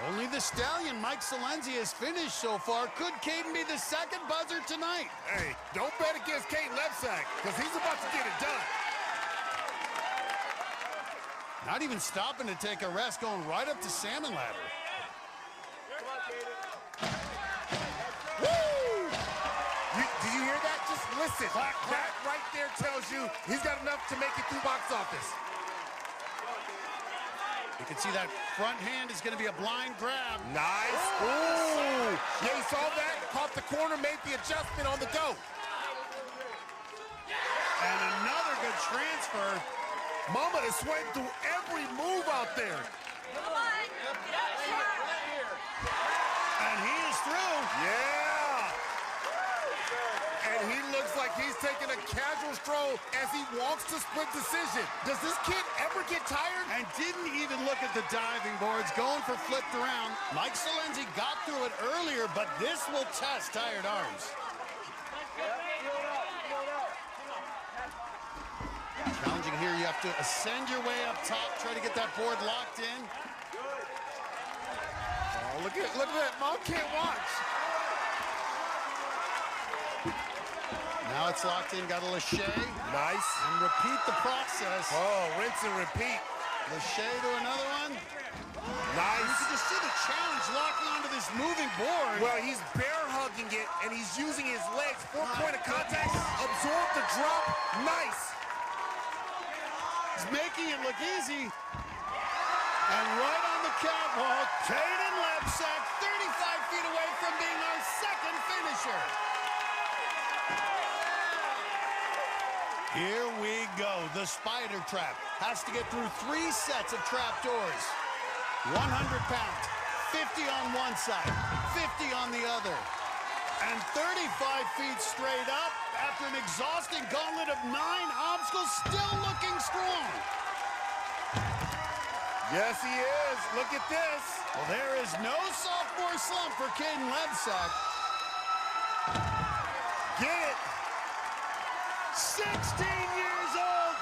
Only the stallion, Mike Salenzi, has finished so far. Could Caden be the second buzzer tonight? Hey, don't bet against Caden Lebsack, because he's about to get it done. Not even stopping to take a rest, going right up to salmon ladder. Woo! Did you hear that? Just listen. That right there tells you he's got enough to make it through box office. You can see that front hand is going to be a blind grab. Nice. Ooh. Yeah, he saw that, caught the corner, made the adjustment on the go. And another good transfer. Mama is sweating through every move out there. And he is through. Yeah. And he looks like he's taking a casual stroll as he walks to split decision. Does this kid ever get tired? And didn't even look at the diving boards, going for flipped around. Mike Salenzi got through it earlier, but this will test tired arms. Challenging here, you have to ascend your way up top, try to get that board locked in. Oh, look at that. Mom can't watch. Now it's locked in, got a Lachey. Nice. And repeat the process. Oh, rinse and repeat. Lachey to another one. Nice. You can just see the challenge locking onto this moving board. Well, he's bear hugging it, and he's using his legs. 4-point of contact. Absorb the drop. Nice. He's making it look easy. And right on the catwalk, Caden Lebsack, 35 feet away from being our second finisher. Here we go. The spider trap has to get through 3 sets of trap doors. 100 pounds, 50 on one side, 50 on the other. And 35 feet straight up after an exhausting gauntlet of 9 obstacles, still looking strong. Yes, he is. Look at this. Well, there is no sophomore slump for Caden Lebsack. Get it. 16 years old.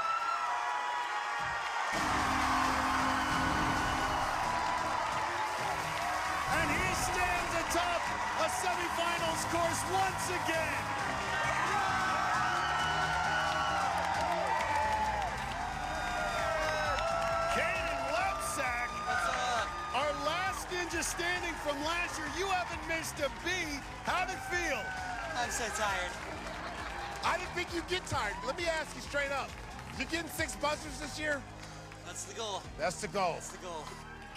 And he stands atop a semifinals course once again. Caden Lebsack, our last ninja standing from last year. You haven't missed a beat. How'd it feel? I'm so tired. I didn't think you'd get tired. Let me ask you straight up. You getting 6 buzzers this year? That's the goal. That's the goal. That's the goal.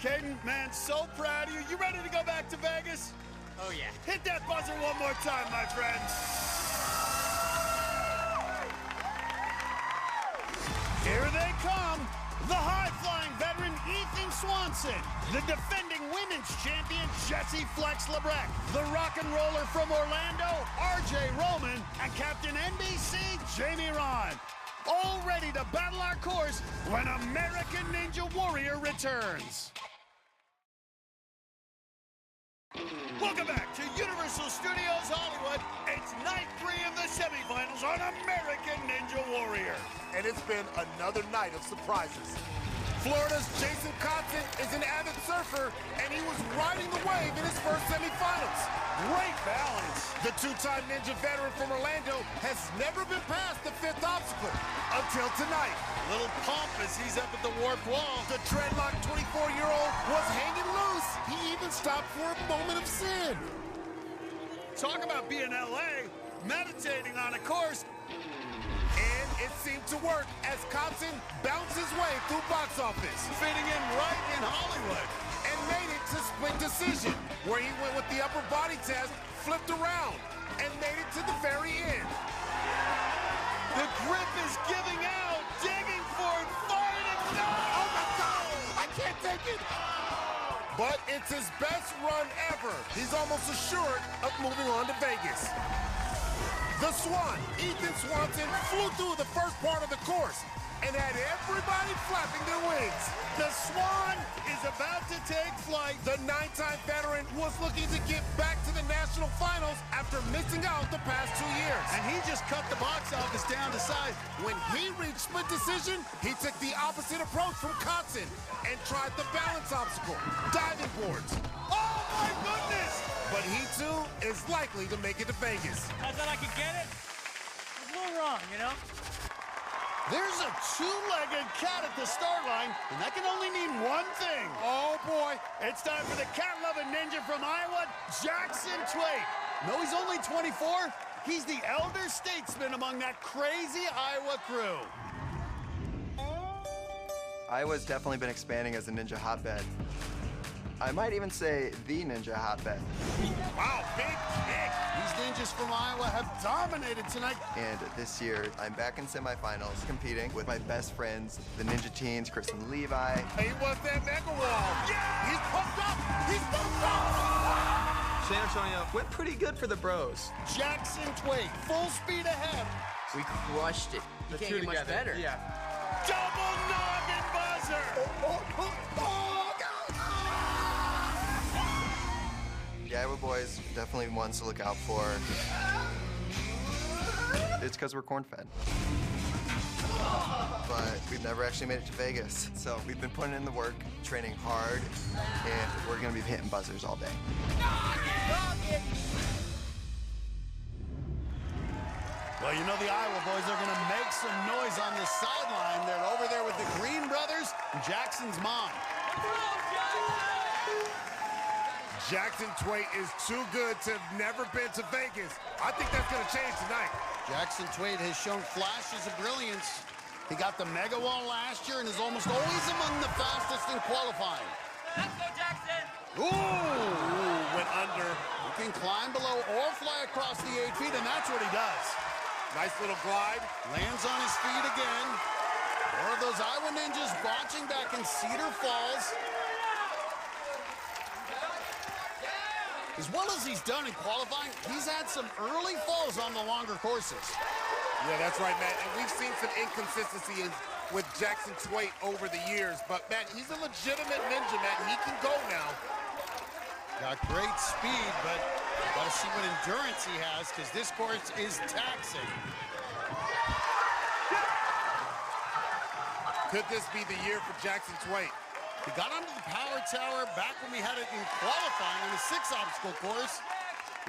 Caden, man, so proud of you. You ready to go back to Vegas? Oh, yeah. Hit that buzzer one more time, my friends. Here they come. The high-flying veteran Ethan Swanson, the defending women's champion Jessie Flex Lebrecht, the rock and roller from Orlando, RJ Roman, and Captain NBC Jamie Ron. All ready to battle our course when American Ninja Warrior returns. Welcome back to Universal Studios Hollywood. It's night 3 of the semifinals on American Ninja Warrior. And it's been another night of surprises. Florida's Jason Kotzen is an avid surfer, and he was riding the wave in his first semifinals. Great balance. The two-time Ninja veteran from Orlando has never been past the 5th obstacle until tonight. A little pump as he's up at the warped wall. The dreadlocked 24-year-old was hanging loose. He even stopped for a moment of sin. Talk about being LA, meditating on a course. And it seemed to work as Kotzen bounced his way through box office. Fitting in right in Hollywood. And made it to split decision, where he went with the upper body test, flipped around, and made it to the very end. The grip is giving out, digging for it, fighting. No! Oh my God! I can't take it! But it's his best run ever. He's almost assured of moving on to Vegas. The Swan, Ethan Swanson, flew through the first part of the course and had everybody flapping their wings. The Swan is about to take flight. The 9-time veteran was looking to get back to the national finals after missing out the past 2 years. And he just cut the box office down to size. When he reached split decision, he took the opposite approach from Kotzen and tried the balance obstacle, diving boards. Oh my goodness! But he too is likely to make it to Vegas. I thought I could get it. It's a little wrong, you know? There's a two-legged cat at the start line, and that can only mean one thing. Oh, boy. It's time for the cat-loving ninja from Iowa, Jackson Twait. No, he's only 24. He's the elder statesman among that crazy Iowa crew. Iowa's definitely been expanding as a ninja hotbed. I might even say the ninja hotbed. Wow, big kick. These ninjas from Iowa have dominated tonight. And this year, I'm back in semifinals competing with my best friends, the Ninja Teens, Chris and Levi. He wants that mega wall. Yeah! He's pumped up! He's pumped up! San Antonio went pretty good for the bros. Jackson Twait, full speed ahead. We crushed it. You can't get much better. Yeah. Double noggin buzzer! The Iowa boys, definitely ones to look out for. It's because we're corn-fed. But we've never actually made it to Vegas. So we've been putting in the work, training hard, and we're gonna be hitting buzzers all day. Well, you know the Iowa boys are gonna make some noise on the sideline. They're over there with the Green brothers and Jackson's mom. Jackson Twait is too good to have never been to Vegas. I think that's going to change tonight. Jackson Twait has shown flashes of brilliance. He got the mega wall last year and is almost always among the fastest in qualifying. Let's go, Jackson! Ooh, went under. He can climb below or fly across the 8 feet, and that's what he does. Nice little glide. Lands on his feet again. More of those Iowa ninjas watching back in Cedar Falls. As well as he's done in qualifying, he's had some early falls on the longer courses. Yeah, that's right, Matt. And we've seen some inconsistencies with Jackson Twait over the years. But, Matt, he's a legitimate ninja, Matt. He can go now. Got great speed, but got to see what endurance he has, because this course is taxing. Could this be the year for Jackson Twait? He got onto the power tower back when we had it in qualifying on the 6-obstacle course.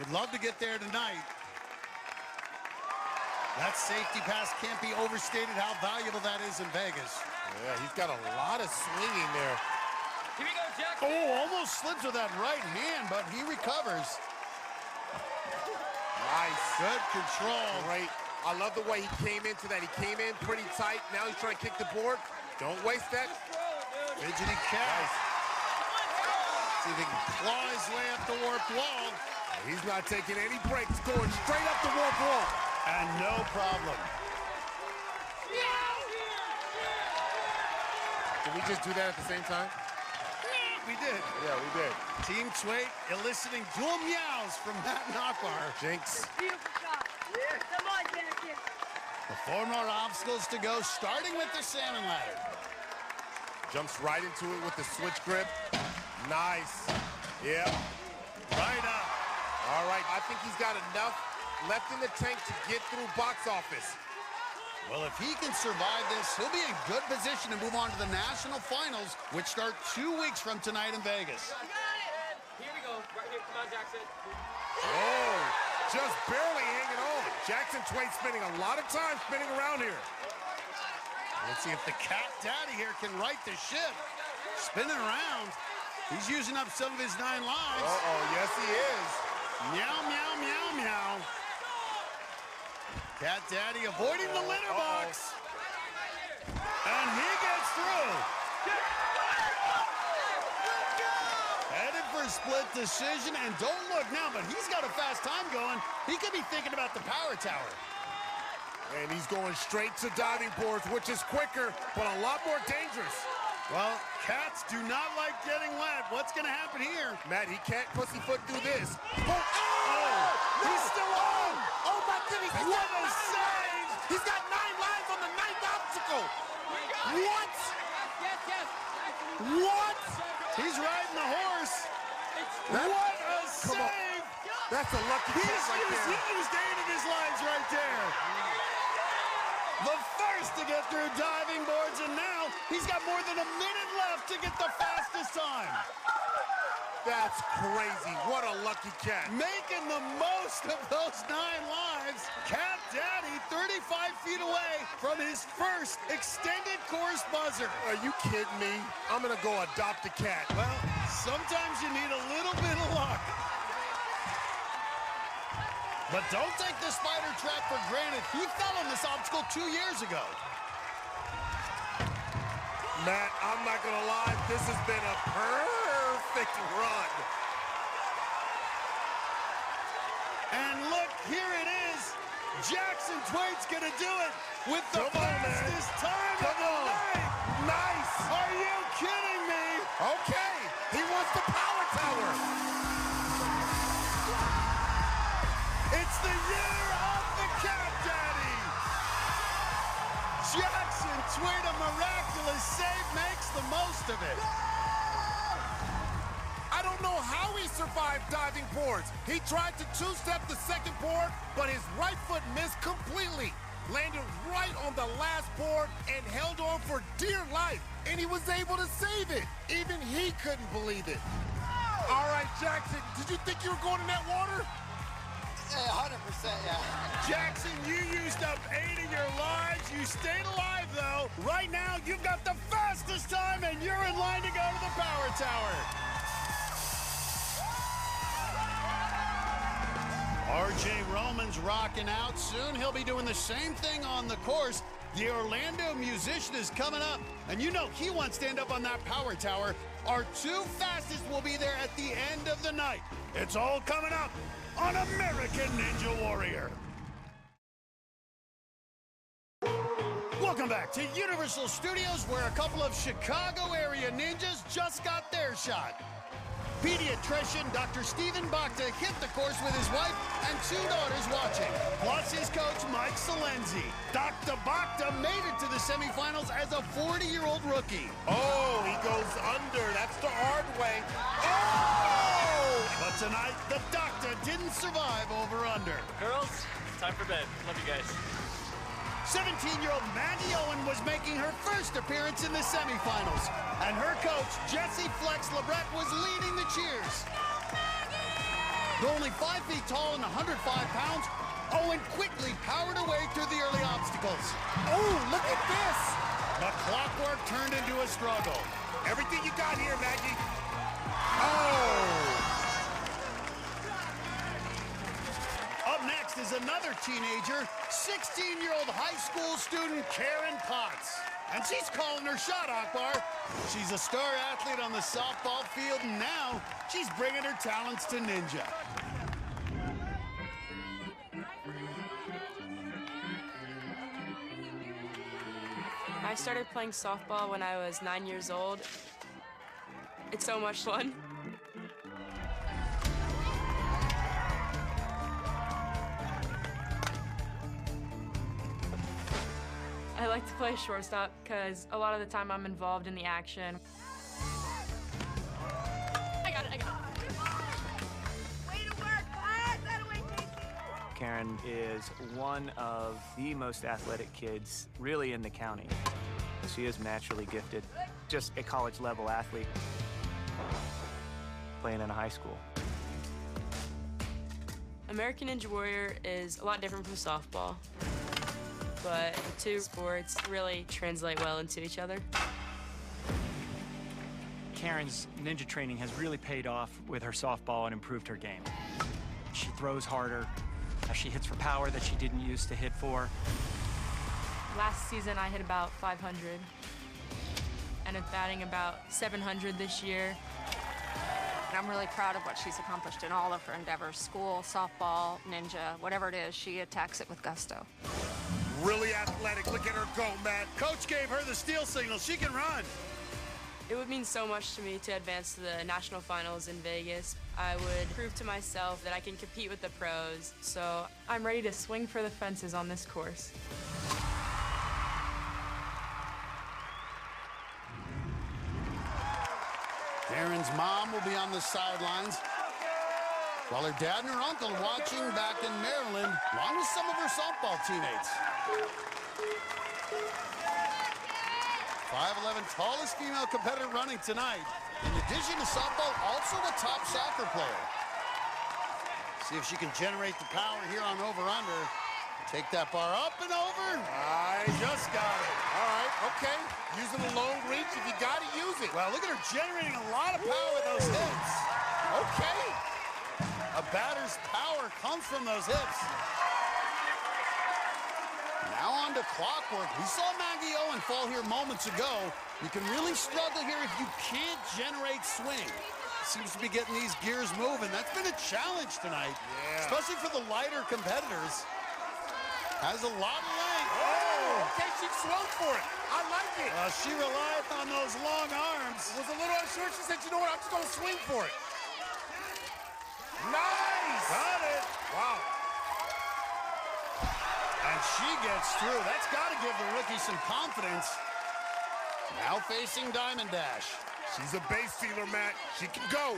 Would love to get there tonight. That safety pass can't be overstated how valuable that is in Vegas. Yeah, he's got a lot of swinging there. Here we go, Jackson! Oh, almost slipped with that right hand, but he recovers. Nice. Good control. Great. I love the way he came into that. He came in pretty tight. Now he's trying to kick the board. Don't waste that. Fidgety cat. See if he can claw his way up the warped wall. He's not taking any breaks, going straight up the warped wall. And no problem. Did we just do that at the same time? We did. Yeah, we did. Team Twait eliciting dual meows from Matt Knockbar. Jinx. Beautiful shot. Yeah. Come on, Jackson. The 4 more obstacles to go, starting with the salmon ladder. Jumps right into it with the switch grip. Nice. Yep. Right up. All right, I think he's got enough left in the tank to get through box office. Well, if he can survive this, he'll be in good position to move on to the national finals, which start 2 weeks from tonight in Vegas. Here we go. Right here. Come on, Jackson. Oh, just barely hanging on. Jackson Twait spending a lot of time spinning around here. Let's see if the Cat Daddy here can right the ship. Spinning around. He's using up some of his 9 lives. Uh-oh, yes he is. Meow, meow, meow, meow. Cat Daddy avoiding the litter box. And he gets through. Headed for a split decision, and don't look now, but he's got a fast time going. He could be thinking about the power tower. And he's going straight to diving boards, which is quicker, but a lot more dangerous. Well, cats do not like getting wet. What's going to happen here? Matt, he can't pussyfoot through this. Oh, he's still on. Oh, my goodness. What a save. He's got 9 lives on the 9th obstacle. What? What? He's riding the horse. What a save. That's a lucky catch right there. He used 8 of his lives right there. The first to get through diving boards, and now he's got more than a minute left to get the fastest time. That's crazy. What a lucky cat. Making the most of those 9 lives. Cat Daddy 35 feet away from his first extended course buzzer. Are you kidding me? I'm going to go adopt a cat. Well, sometimes you need a little bit of luck. But don't take the spider trap for granted. He fell on this obstacle 2 years ago. Matt, I'm not going to lie. This has been a perfect run. And look, here it is. Jackson Twait's going to do it with the fastest time of the night. Nice. Are you kidding me? Okay. He wants the power tower. It's the year of the Cat Daddy. Jackson Twait, a miraculous save, makes the most of it. I don't know how he survived diving boards. He tried to 2-step the second board, but his right foot missed completely. Landed right on the last board and held on for dear life. And he was able to save it. Even he couldn't believe it. All right, Jackson, did you think you were going in that water? 100%, yeah. Jackson, you used up 8 of your lives. You stayed alive, though. Right now, you've got the fastest time, and you're in line to go to the power tower. RJ Roman's rocking out. Soon he'll be doing the same thing on the course. The Orlando musician is coming up, and you know he wants to end up on that power tower. Our 2 fastest will be there at the end of the night. It's all coming up on American Ninja Warrior. Welcome back to Universal Studios, where a couple of Chicago area ninjas just got their shot. Pediatrician Dr. Stephen Bakta hit the course with his wife and 2 daughters watching, plus his coach Mike Salenzi. Dr. Bakta made it to the semifinals as a 40-year-old rookie. Oh, he goes under. That's the hard way. Oh! But tonight, the doctor didn't survive over-under. Girls, time for bed. Love you guys. 17-year-old Maggie Owen was making her first appearance in the semifinals, and her coach, Jesse Flex Lebret, was leading the cheers. Though only 5 feet tall and 105 pounds, Owen quickly powered her way through the early obstacles. Oh, look at this! The clockwork turned into a struggle. Everything you got here, Maggie. Oh! Up next is another teenager, 16-year-old high school student Karen Potts. And she's calling her shot, Akbar. She's a star athlete on the softball field, and now she's bringing her talents to ninja. I started playing softball when I was 9 years old. It's so much fun. I like to play shortstop because a lot of the time I'm involved in the action. I got it. Karen is one of the most athletic kids really in the county. She is naturally gifted, just a college-level athlete playing in a high school. American Ninja Warrior is a lot different from softball, but the two sports really translate well into each other. Karen's ninja training has really paid off with her softball and improved her game. She throws harder, she hits for power that she didn't used to hit for. Last season, I hit about 500, and I'm batting about 700 this year. I'm really proud of what she's accomplished in all of her endeavors, school, softball, ninja, whatever it is, she attacks it with gusto. Really athletic. Look at her go, Matt. Coach gave her the steal signal. She can run. It would mean so much to me to advance to the national finals in Vegas. I would prove to myself that I can compete with the pros, so I'm ready to swing for the fences on this course. Karen's mom will be on the sidelines, while her dad and her uncle are watching back in Maryland, along with some of her softball teammates. 5'11", tallest female competitor running tonight. In addition to softball, also a top soccer player. See if she can generate the power here on over-under. Take that bar up and over. I just got it. All right, okay. Using the long reach. If you got it, use it. Well, look at her generating a lot of power with those hips. Okay. A batter's power comes from those hips. Now on to clockwork. We saw Maggie Owen fall here moments ago. You can really struggle here if you can't generate swing. Seems to be getting these gears moving. That's been a challenge tonight, especially for the lighter competitors. Has a lot of length. Oh, okay, she swung for it. I like it. She relied on those long arms. Was a little unsure. She said, you know what, I'm just going to swing for it. Nice. Got it. Wow. And she gets through. That's got to give the rookie some confidence. Now facing Diamond Dash. She's a base stealer, Matt. She can go.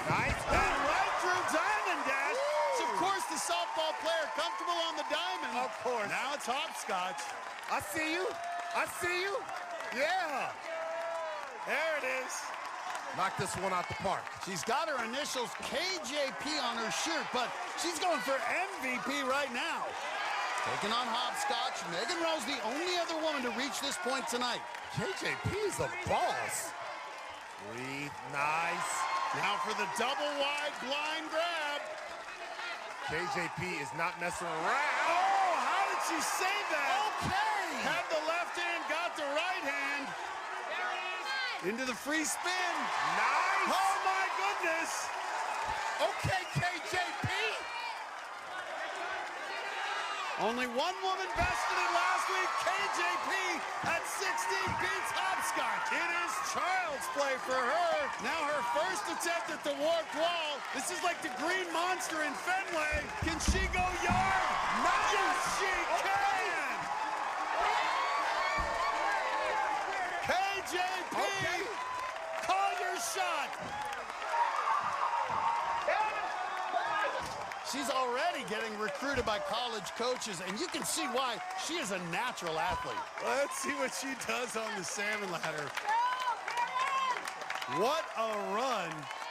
Nice. And right through Diamond Dash. So, of course, the softball player comfortable on the diamond. Of course. Now it's hopscotch. I see you. I see you. Yeah. There it is. Knock this one out the park. She's got her initials KJP on her shirt, but she's going for MVP right now. Taking on hopscotch, Megan Rose, the only other woman to reach this point tonight. KJP is a boss. Breathe. Nice. Now for the double wide blind grab. KJP is not messing around. Oh, how did she save that? Okay. Had the left hand, got the right hand. Into the free spin. Nice. Oh, my goodness. Okay, KJP. Only one woman bested it last week. KJP at 16 beats hopscotch. It is child's play for her. Now her first attempt at the warped wall. This is like the Green Monster in Fenway. Can she go yard? Nice. Yes, she can. KJP, call your shot. She's already getting recruited by college coaches, and you can see why. She is a natural athlete. Let's see what she does on the salmon ladder. What a run.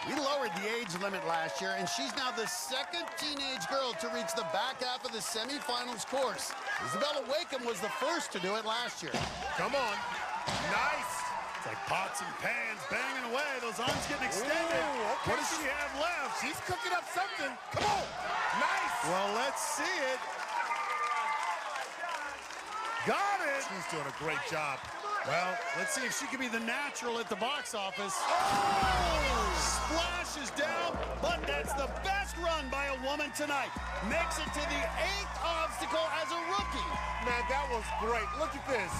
We lowered the age limit last year, and she's now the second teenage girl to reach the back half of the semifinals course. Isabella Wakeham was the first to do it last year. Come on. Nice. It's like pots and pans banging away. Those arms getting extended. Ooh, okay. What does she have left? She's cooking up something. Come on. Nice. Well, let's see it. Got it. She's doing a great job. Well, let's see if she can be the natural at the box office. Oh! Splashes down, but that's the best run by a woman tonight. Makes it to the 8th obstacle as a rookie. Man, that was great. Look at this.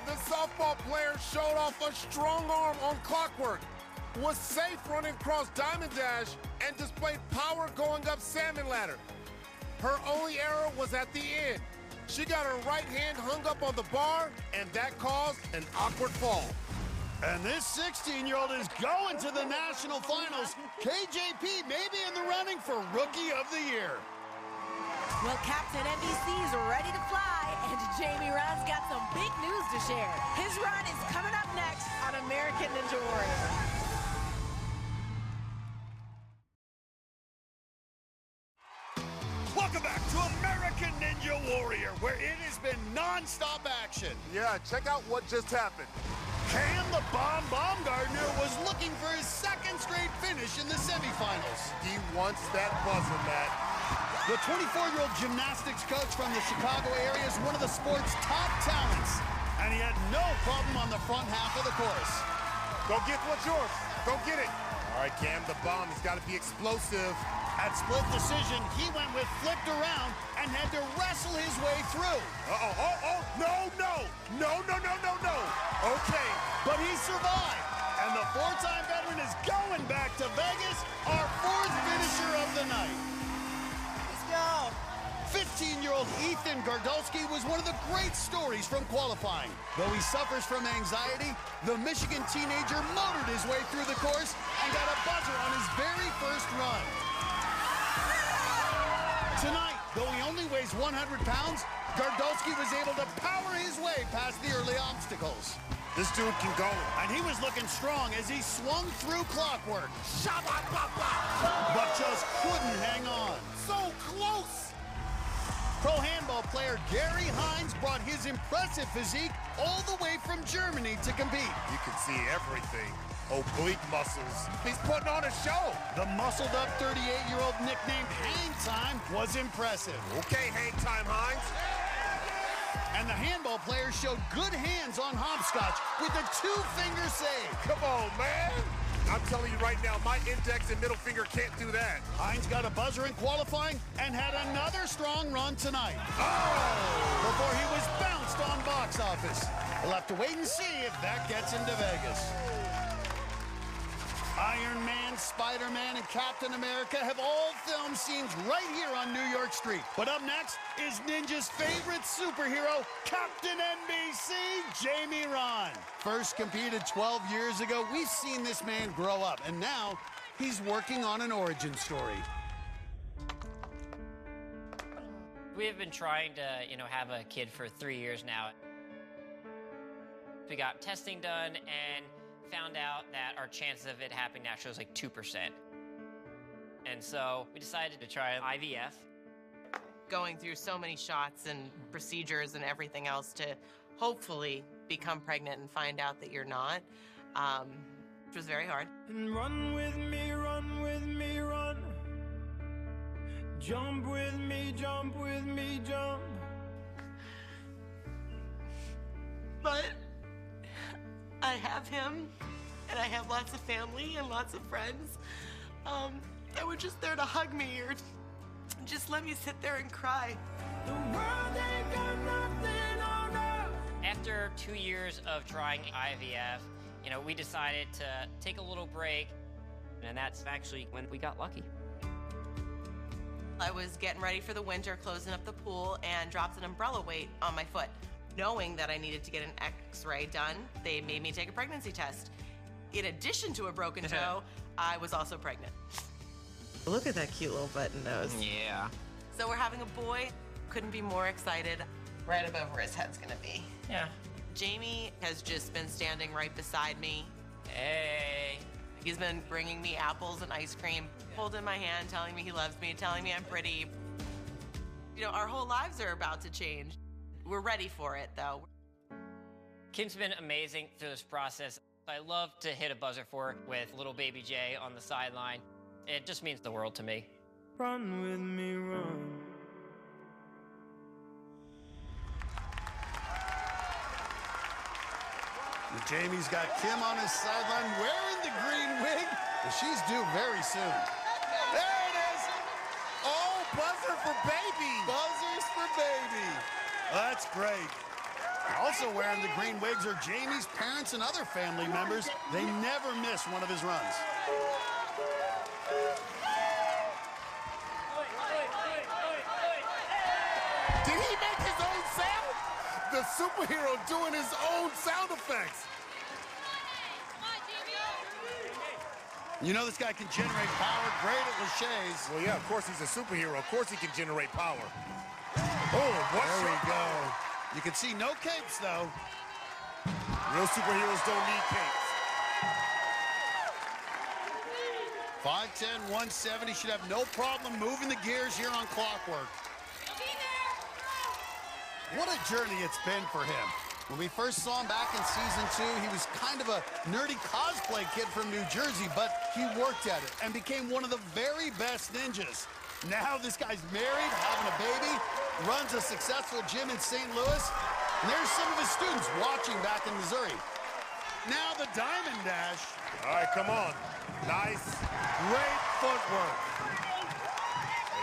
The softball player showed off a strong arm on clockwork, was safe running across Diamond Dash, and displayed power going up salmon ladder. Her only error was at the end. She got her right hand hung up on the bar, and that caused an awkward fall. And this 16-year-old is going to the national finals. KJP may be in the running for Rookie of the Year. Well, Captain NBC is ready to fly, and Jamie Ron's got some big news to share. His run is coming up next on American Ninja Warrior. Welcome back to American Ninja Warrior, where it has been non-stop action. Yeah, check out what just happened. Cam the Bomb Baumgartner was looking for his second straight finish in the semifinals. He wants that buzzer, Matt. The 24-year-old gymnastics coach from the Chicago area is one of the sport's top talents, and he had no problem on the front half of the course. Go get what's yours. Go get it. All right, Cam the Bomb has got to be explosive. At split decision, he went with flipped around and had to wrestle his way through. No. Okay. But he survived, and the four-time veteran is going back to Vegas, our fourth finisher of the night. Let's go. 15-year-old Ethan Gardolski was one of the great stories from qualifying. Though he suffers from anxiety, the Michigan teenager motored his way through the course and got a buzzer on his very first run. Tonight, though he only weighs 100 pounds, Gardolski was able to power his way past the early obstacles. This dude can go. And he was looking strong as he swung through clockwork. But just couldn't hang on. So close. Pro handball player Gary Hines brought his impressive physique all the way from Germany to compete. You can see everything. Oblique muscles. He's putting on a show. The muscled-up 38-year-old nicknamed Hang Time was impressive. Okay, Hang Time, Hines. And the handball player showed good hands on hopscotch with a two-finger save. Come on, man. I'm telling you right now, my index and middle finger can't do that. Hines got a buzzer in qualifying and had another strong run tonight. Before he was bounced on box office. We'll have to wait and see if that gets into Vegas. Iron Man, Spider-Man, and Captain America have all filmed scenes right here on New York Street. But up next is Ninja's favorite superhero, Captain NBC, Jamie Ron. First competed 12 years ago, we've seen this man grow up, and now he's working on an origin story. We have been trying to, have a kid for 3 years now. We got testing done and found out that our chances of it happening naturally was like 2%. And so we decided to try IVF. Going through so many shots and procedures and everything else to hopefully become pregnant and find out that you're not, which was very hard. And run with me, run with me, run. Jump with me, jump with me, jump. But I have him, and I have lots of family and lots of friends that were just there to hug me or just let me sit there and cry. The world ain't got nothing on us. After 2 years of trying IVF, we decided to take a little break, and that's actually when we got lucky. I was getting ready for the winter, closing up the pool, and dropped an umbrella weight on my foot. Knowing that I needed to get an X-ray done, they made me take a pregnancy test. In addition to a broken toe, I was also pregnant. Look at that cute little button nose. Yeah. So we're having a boy. Couldn't be more excited. Right above where his head's gonna be. Yeah. Jamie has just been standing right beside me. Hey. He's been bringing me apples and ice cream, holding my hand, telling me he loves me, telling me I'm pretty. Our whole lives are about to change. We're ready for it, though. Kim's been amazing through this process. I love to hit a buzzer for her with little baby Jay on the sideline. It just means the world to me. Run with me, run. Jamie's got Kim on his sideline wearing the green wig. She's due very soon. There it is. Oh, buzzer for baby. Buzzers for baby. That's great. Also wearing the green wigs are Jamie's parents and other family members. They never miss one of his runs. Did he make his own sound? The superhero doing his own sound effects. You know this guy can generate power. Great at Lachey's. Well, yeah, of course he's a superhero. Of course he can generate power. Oh, there we go. You can see no capes, though. Real superheroes don't need capes. 5'10", 170, should have no problem moving the gears here on Clockwork. What a journey it's been for him. When we first saw him back in season 2, he was kind of a nerdy cosplay kid from New Jersey, but he worked at it and became one of the very best ninjas. Now this guy's married, having a baby, runs a successful gym in St. Louis, and there's some of his students watching back in Missouri. Now the Diamond Dash. All right, come on. Nice. Great footwork.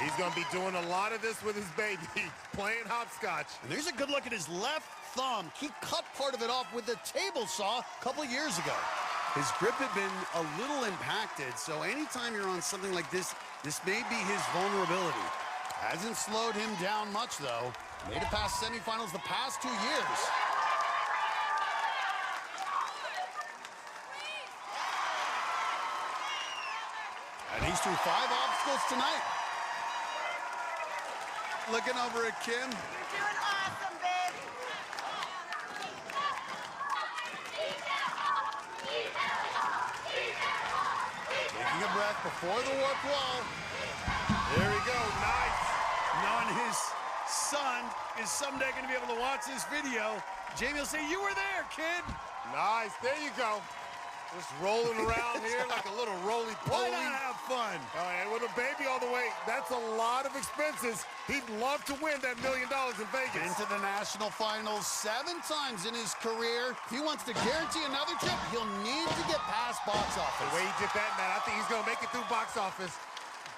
He's going to be doing a lot of this with his baby, playing hopscotch. And there's a good look at his left thumb. He cut part of it off with a table saw a couple of years ago. His grip had been a little impacted, so anytime you're on something like this, this may be his vulnerability. Hasn't slowed him down much, though. Made it past semifinals the past 2 years. And he's through 5 obstacles tonight. Looking over at Kim. You're doing awesome, babe. Taking a breath before the warp wall. There we go, nice. Knowing his son is someday going to be able to watch this video, Jamie will say, "You were there, kid." Nice, there you go. Just rolling around here like a little roly-poly. Why not have fun? Oh, and with a baby all the way, that's a lot of expenses. He'd love to win that $1 million in Vegas. Into the national finals 7 times in his career. If he wants to guarantee another trip, he'll need to get past box office. The way he did that, man, I think he's going to make it through box office.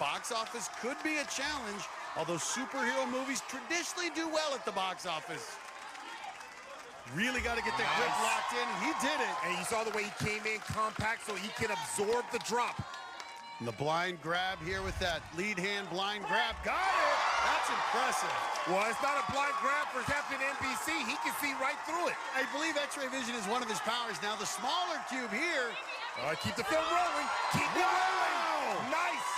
Box office could be a challenge, although superhero movies traditionally do well at the box office. Really got to get that grip locked in. He did it. And you saw the way he came in compact so he can absorb the drop. And the blind grab here with that lead hand blind grab. Got it. That's impressive. Well, it's not a blind grab for Captain NBC. He can see right through it. I believe X-ray vision is one of his powers. Now the smaller cube here. All right, keep the film rolling. Keep it rolling. Nice.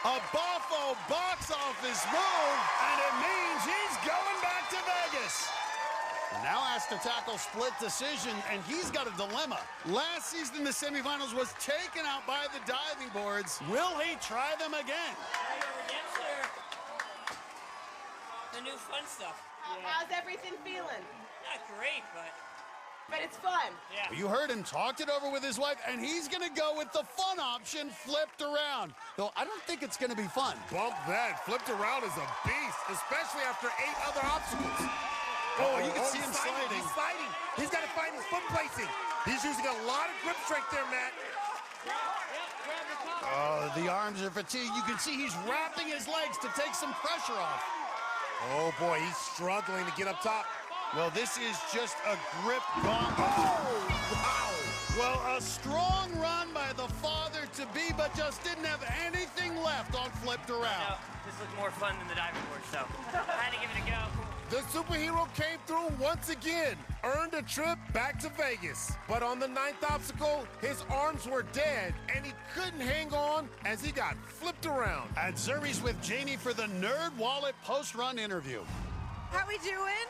A Buffo box office move, and it means he's going back to Vegas. Now asked to tackle split decision, and he's got a dilemma. Last season, the semifinals was taken out by the diving boards. Will he try them again? The new fun stuff. How's everything feeling? Not great, But it's fun. yeah. You heard him, talked it over with his wife, and he's going to go with the fun option, flipped around. Though I don't think it's going to be fun. Bump that. Flipped around is a beast, especially after 8 other obstacles. Oh, you can see him sliding. He's sliding. He's got to find his foot placing. He's using a lot of grip strength there, Matt. Oh, the arms are fatigued. You can see he's wrapping his legs to take some pressure off. Oh, boy, he's struggling to get up top. Well, this is just a grip gone. Oh, wow. Well, a strong run by the father-to-be, but just didn't have anything left on flipped around. This looked more fun than the diving board, so I had to give it a go. The superhero came through once again, earned a trip back to Vegas. But on the 9th obstacle, his arms were dead, and he couldn't hang on as he got flipped around. And Zuri's with Janie for the Nerd Wallet post-run interview. How we doing?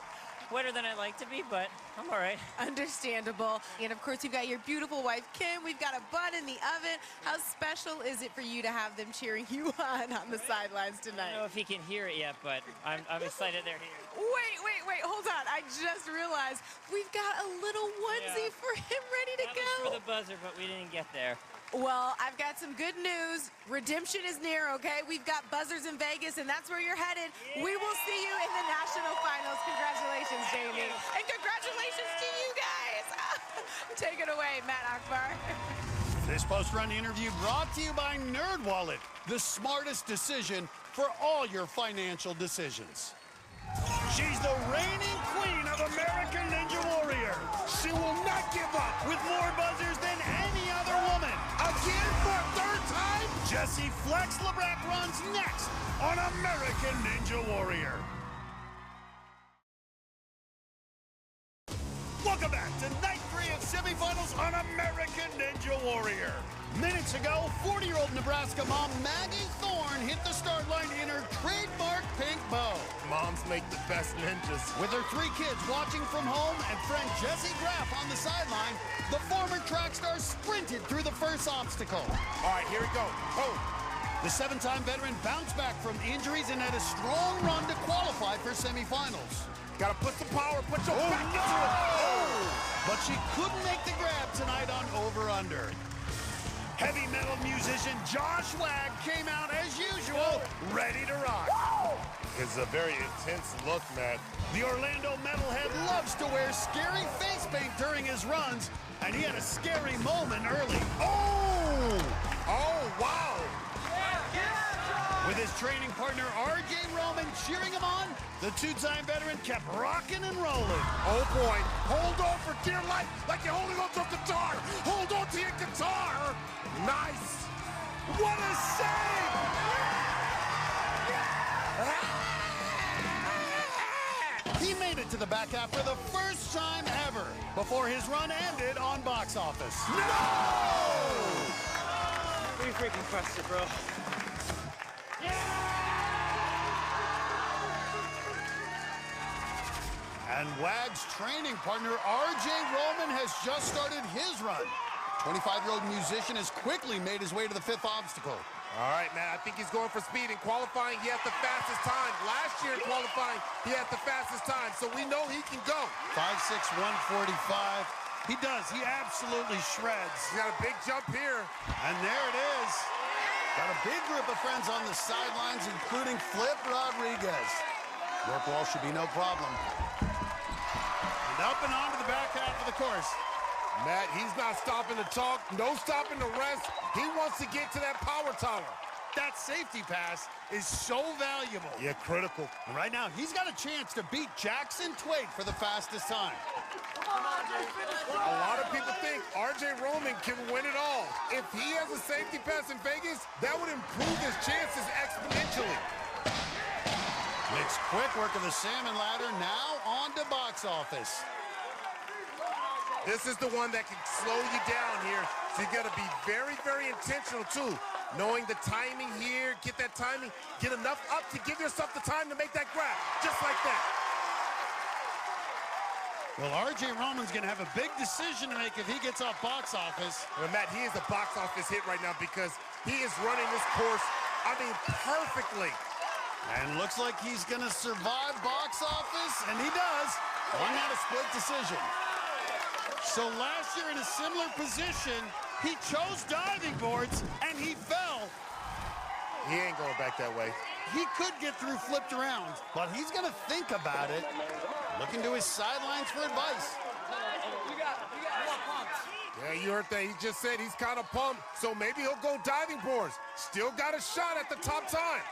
Wetter than I'd like to be, but I'm all right. Understandable. And of course, you've got your beautiful wife, Kim. We've got a bun in the oven. How special is it for you to have them cheering you on the sidelines I tonight? don't know if he can hear it yet, but I'm excited they're here. Wait, hold on. I just realized we've got a little onesie for him ready to That go. was for the buzzer, but we didn't get there. Well, I've got some good news. Redemption is near, okay? We've got buzzers in Vegas, and that's where you're headed. Yeah. We will see you in the national finals. Congratulations, Jamie. And congratulations to you guys. Take it away, Matt Akbar. This post-run interview brought to you by Nerd Wallet, the smartest decision for all your financial decisions. She's the reigning queen of American Ninja Warrior. She will not give up with more buzzers than any other woman. Again for a 3rd time, Jessie Flex LeBrack runs next on American Ninja Warrior. Welcome back to night 3 of semifinals on American Ninja Warrior. Minutes ago, 40-year-old Nebraska mom Maggie Thorne hit the start line in her trademark pink bow. Moms make the best ninjas. With her 3 kids watching from home and friend Jessie Graff on the sideline, the former track star sprinted through the first obstacle. All right, here we go. Oh. The 7-time veteran bounced back from injuries and had a strong run to qualify for semifinals. Gotta put some power, put your back into it. Oh! But she couldn't make the grab tonight on over-under. Heavy metal musician Josh Wag came out as usual, ready to rock. It's a very intense look, Matt. The Orlando metalhead loves to wear scary face paint during his runs, and he had a scary moment early. Oh! Oh, wow! With his training partner R.J. Roman cheering him on, the 2-time veteran kept rocking and rolling. Oh boy, hold on for dear life like you're holding on to a guitar. Hold on to your guitar. Nice. What a save! He made it to the back half for the first time ever before his run ended on box office. No! Pretty freaking crushed it, bro. And Wag's training partner, R.J. Roman, has just started his run. 25-year-old musician has quickly made his way to the 5th obstacle. All right, man, I think he's going for speed. In qualifying, he had the fastest time. Last year in qualifying, he had the fastest time, so we know he can go. 5'6", 145. He does. He absolutely shreds. He's got a big jump here. And there it is. Got a big group of friends on the sidelines, including Flip Rodriguez. York Wall should be no problem. And up and on to the back half of the course. Matt, he's not stopping to talk, no stopping to rest. He wants to get to that power tower. That safety pass is so valuable. Yeah, critical. And right now, he's got a chance to beat Jackson Twait for the fastest time. A lot of people think R.J. Roman can win it all. If he has a safety pass in Vegas, that would improve his chances exponentially. Makes quick work of the salmon ladder, now on to box office. This is the one that can slow you down here. So you got to be very, very intentional, too. Knowing the timing here, get that timing, get enough up to give yourself the time to make that grab, just like that. Well, R.J. Roman's going to have a big decision to make if he gets off box office. Well, Matt, he is a box office hit right now because he is running this course, I mean, perfectly. And looks like he's going to survive box office, and he does. One out of split decision. So last year in a similar position, he chose diving boards, and he fell. He ain't going back that way. He could get through flipped around, but he's going to think about it, looking to his sidelines for advice. Yeah, you heard that. He just said he's kind of pumped, so maybe he'll go diving boards. Still got a shot at the top time.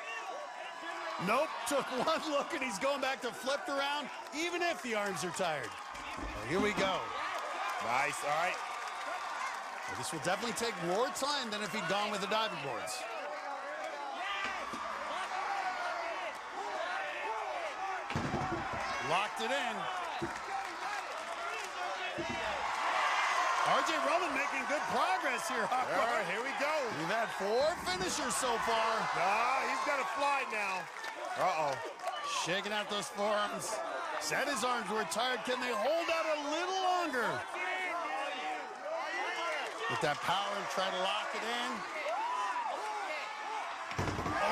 Nope, took one look, and he's going back to flipped around, even if the arms are tired. Well, here we go. Nice, all right. Well, this will definitely take more time than if he'd gone with the diving boards. Locked it in. R.J. Roman making good progress here. All right, here we go. We've had 4 finishers so far. Nah, he's got to fly now. Uh-oh. Shaking out those forearms. Said his arms were tired. Can they hold out a little longer? With that power, try to lock it in.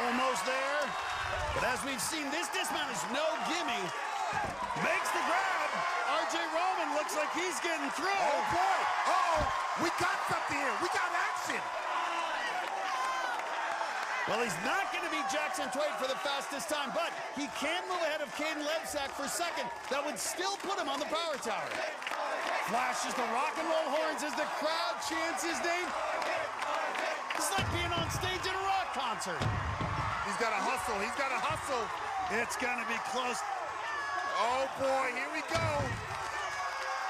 Almost there. But as we've seen, this dismount is no gimme. Makes the grab. R.J. Roman looks like he's getting through. Oh, boy. Uh-oh. We got something here. We got action. Well, he's not going to beat Jackson Twait for the fastest time, but he can move ahead of Caden Lebsack for second. That would still put him on the power tower. Flashes the rock and roll horns as the crowd chants his name. It's like being on stage at a rock concert. He's got to hustle. He's got to hustle. It's going to be close. Oh, boy. Here we go.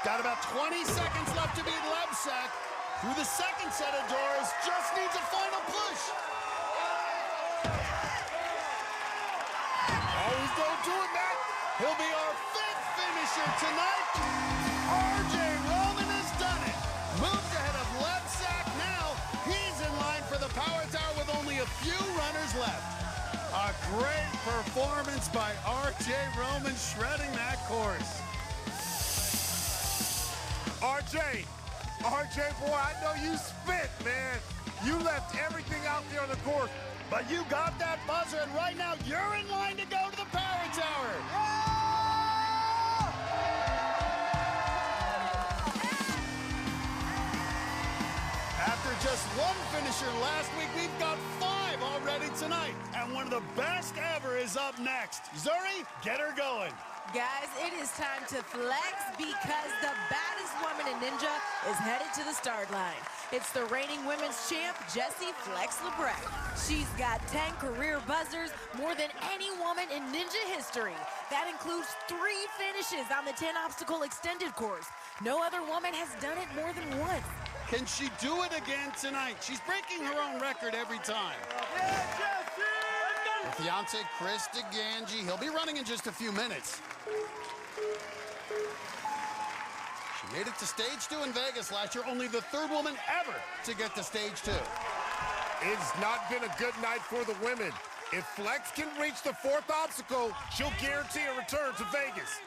Got about 20 seconds left to beat Lebsack. Through the second set of doors. Just needs a final push. Oh, he's going to do it, Matt. He'll be our 5th finisher tonight. R.J. Roman has done it. Moved ahead of Lebsack. Now he's Great performance by R.J. Roman shredding that course. RJ, boy, I know you spit, man. You left everything out there on the course. But you got that buzzer, and right now you're in line to go to the Power Tower. After just one finisher last week, we've got 5 already tonight. And one of the best ever is up next. Zuri, get her going. Guys, it is time to flex because the baddest woman in Ninja is headed to the start line. It's the reigning women's champ, Jessie Flex Lebrecht. She's got 10 career buzzers, more than any woman in Ninja history. That includes 3 finishes on the 10-obstacle extended course. No other woman has done it more than once. Can she do it again tonight? She's breaking her own record every time. Her fiance, Chris DeGangi, he'll be running in just a few minutes. She made it to stage 2 in Vegas last year, only the 3rd woman ever to get to stage 2. It's not been a good night for the women. If Flex can reach the 4th obstacle, she'll guarantee a return to Vegas.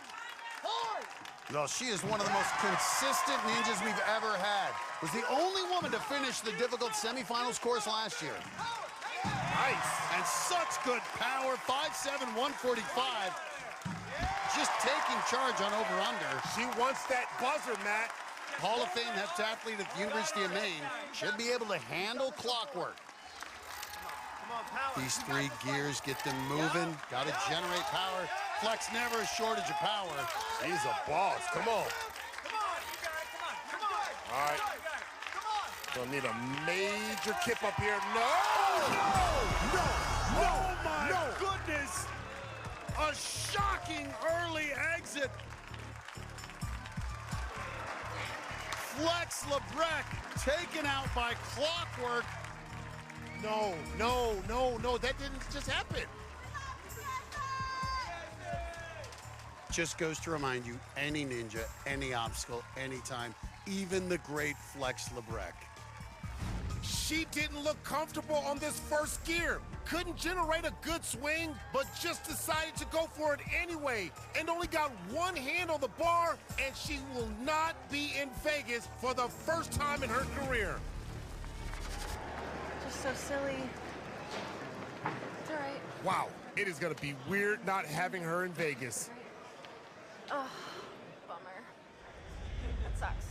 Well, she is one of the most consistent ninjas we've ever had. Was the only woman to finish the difficult semifinals course last year. Nice. And such good power, 5'7", 145. Just taking charge on over-under. She wants that buzzer, Matt. Hall of Fame heptathlete at the University of Maine. Should be able to handle clockwork. These 3 gears get them moving. Got to generate power. Flex never a shortage of power. He's a boss. Come on. All right. Gonna need a major kip up here. No! Oh my goodness! A shocking early exit. Flex Lebrecht taken out by clockwork. No. That didn't just happen. Just goes to remind you, any ninja, any obstacle, anytime, even the great Flex Lebrecht. She didn't look comfortable on this first gear. Couldn't generate a good swing, but just decided to go for it anyway, and only got one hand on the bar, and she will not be in Vegas for the first time in her career. Just so silly. It's all right. Wow, it is gonna be weird not having her in Vegas. Oh, bummer. That sucks.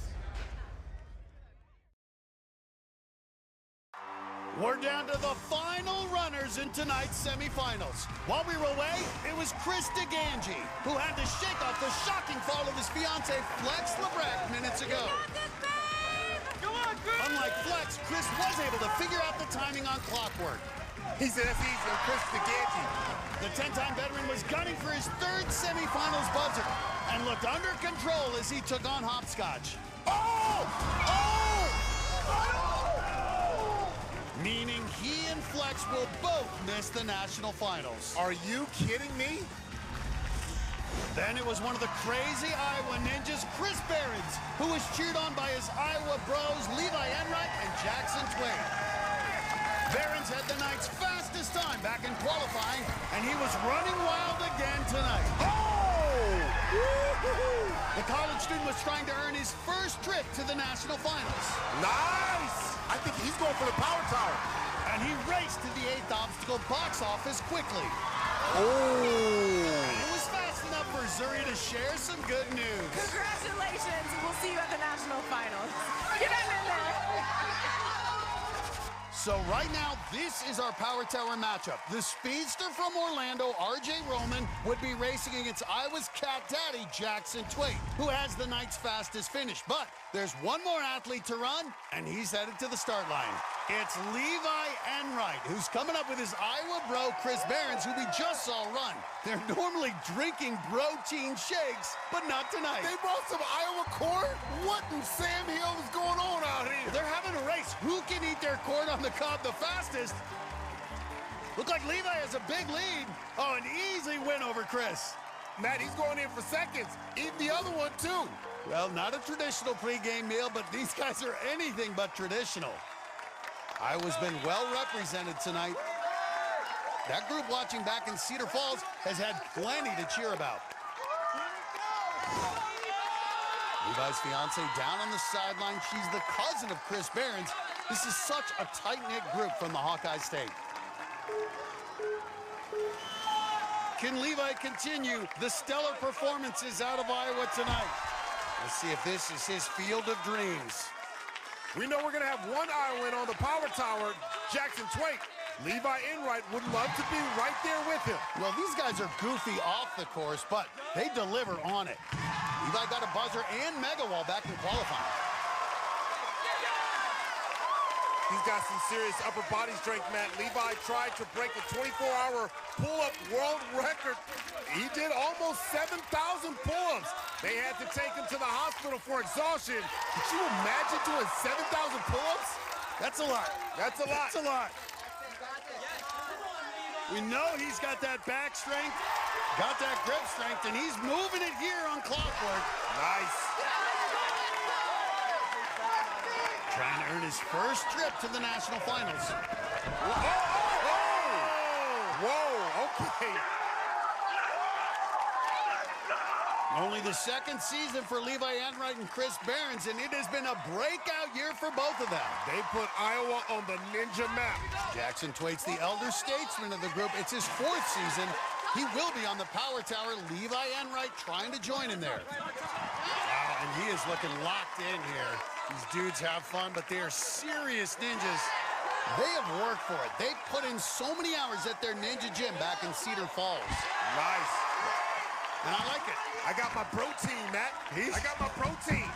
We're down to the final runners in tonight's semifinals. While we were away, it was Chris DeGangi, who had to shake off the shocking fall of his fiancée, Flex Lebrecht, minutes ago. Unlike Flex, Chris was able to figure out the timing on clockwork. He said that's easy on Chris DeGangi. The 10-time veteran was gunning for his 3rd semifinals buzzer and looked under control as he took on hopscotch. Meaning he and Flex will both miss the national finals. Are you kidding me? Then it was one of the crazy Iowa ninjas, Chris Behrens, who was cheered on by his Iowa bros, Levi Enright and Jackson Twain. Behrens had the night's fastest time back in qualifying, and he was running wild again tonight. The college student was trying to earn his first trip to the national finals. Nice! I think he's going for the power tower. And he raced to the 8th obstacle box office quickly. Oh! And it was fast enough for Zuri to share some good news. Congratulations. We'll see you at the national finals. Get him in there. So right now, this is our Power Tower matchup. The speedster from Orlando, R.J. Roman, would be racing against Iowa's cat daddy, Jackson Twain, who has the night's fastest finish. But there's one more athlete to run, and he's headed to the start line. It's Levi Enright, who's coming up with his Iowa bro, Chris Behrens, who we just saw run. They're normally drinking protein shakes, but not tonight. They brought some Iowa corn? What in Sam Hill is going on out here? They're having a race. Who can eat their corn on the cob the fastest? Look like Levi has a big lead. Oh, an easy win over Chris. Matt, he's going in for seconds. Eating the other one, too. Well, not a traditional pregame meal, but these guys are anything but traditional. Iowa's been well represented tonight. That group watching back in Cedar Falls has had plenty to cheer about. Levi's fiance down on the sideline. She's the cousin of Chris Behrens. This is such a tight-knit group from the Hawkeye State. Can Levi continue the stellar performances out of Iowa tonight? Let's see if this is his field of dreams. We know we're going to have one Iowan on the power tower, Jackson Twait. Levi Enright would love to be right there with him. Well, these guys are goofy off the course, but they deliver on it. Levi got a buzzer and mega wall back in qualifying. He's got some serious upper body strength, Matt. Levi tried to break the 24-hour pull-up world record. He did almost 7,000 pull-ups. They had to take him to the hospital for exhaustion. Could you imagine doing 7,000 pull-ups? That's a lot. That's a lot. That's a lot. We know he's got that back strength, got that grip strength, and he's moving it here on clockwork. Nice. Trying to earn his first trip to the national finals. Whoa, okay. Only the second season for Levi Enright and Chris Behrens, and it has been a breakout year for both of them. They put Iowa on the ninja map. Jackson Twait's the elder statesman of the group. It's his fourth season. He will be on the power tower. Levi Enright trying to join him there. Wow, and he is looking locked in here. These dudes have fun, but they are serious ninjas. They have worked for it. They put in so many hours at their ninja gym back in Cedar Falls. Nice. And I like it. I got my protein, Matt. I got my protein.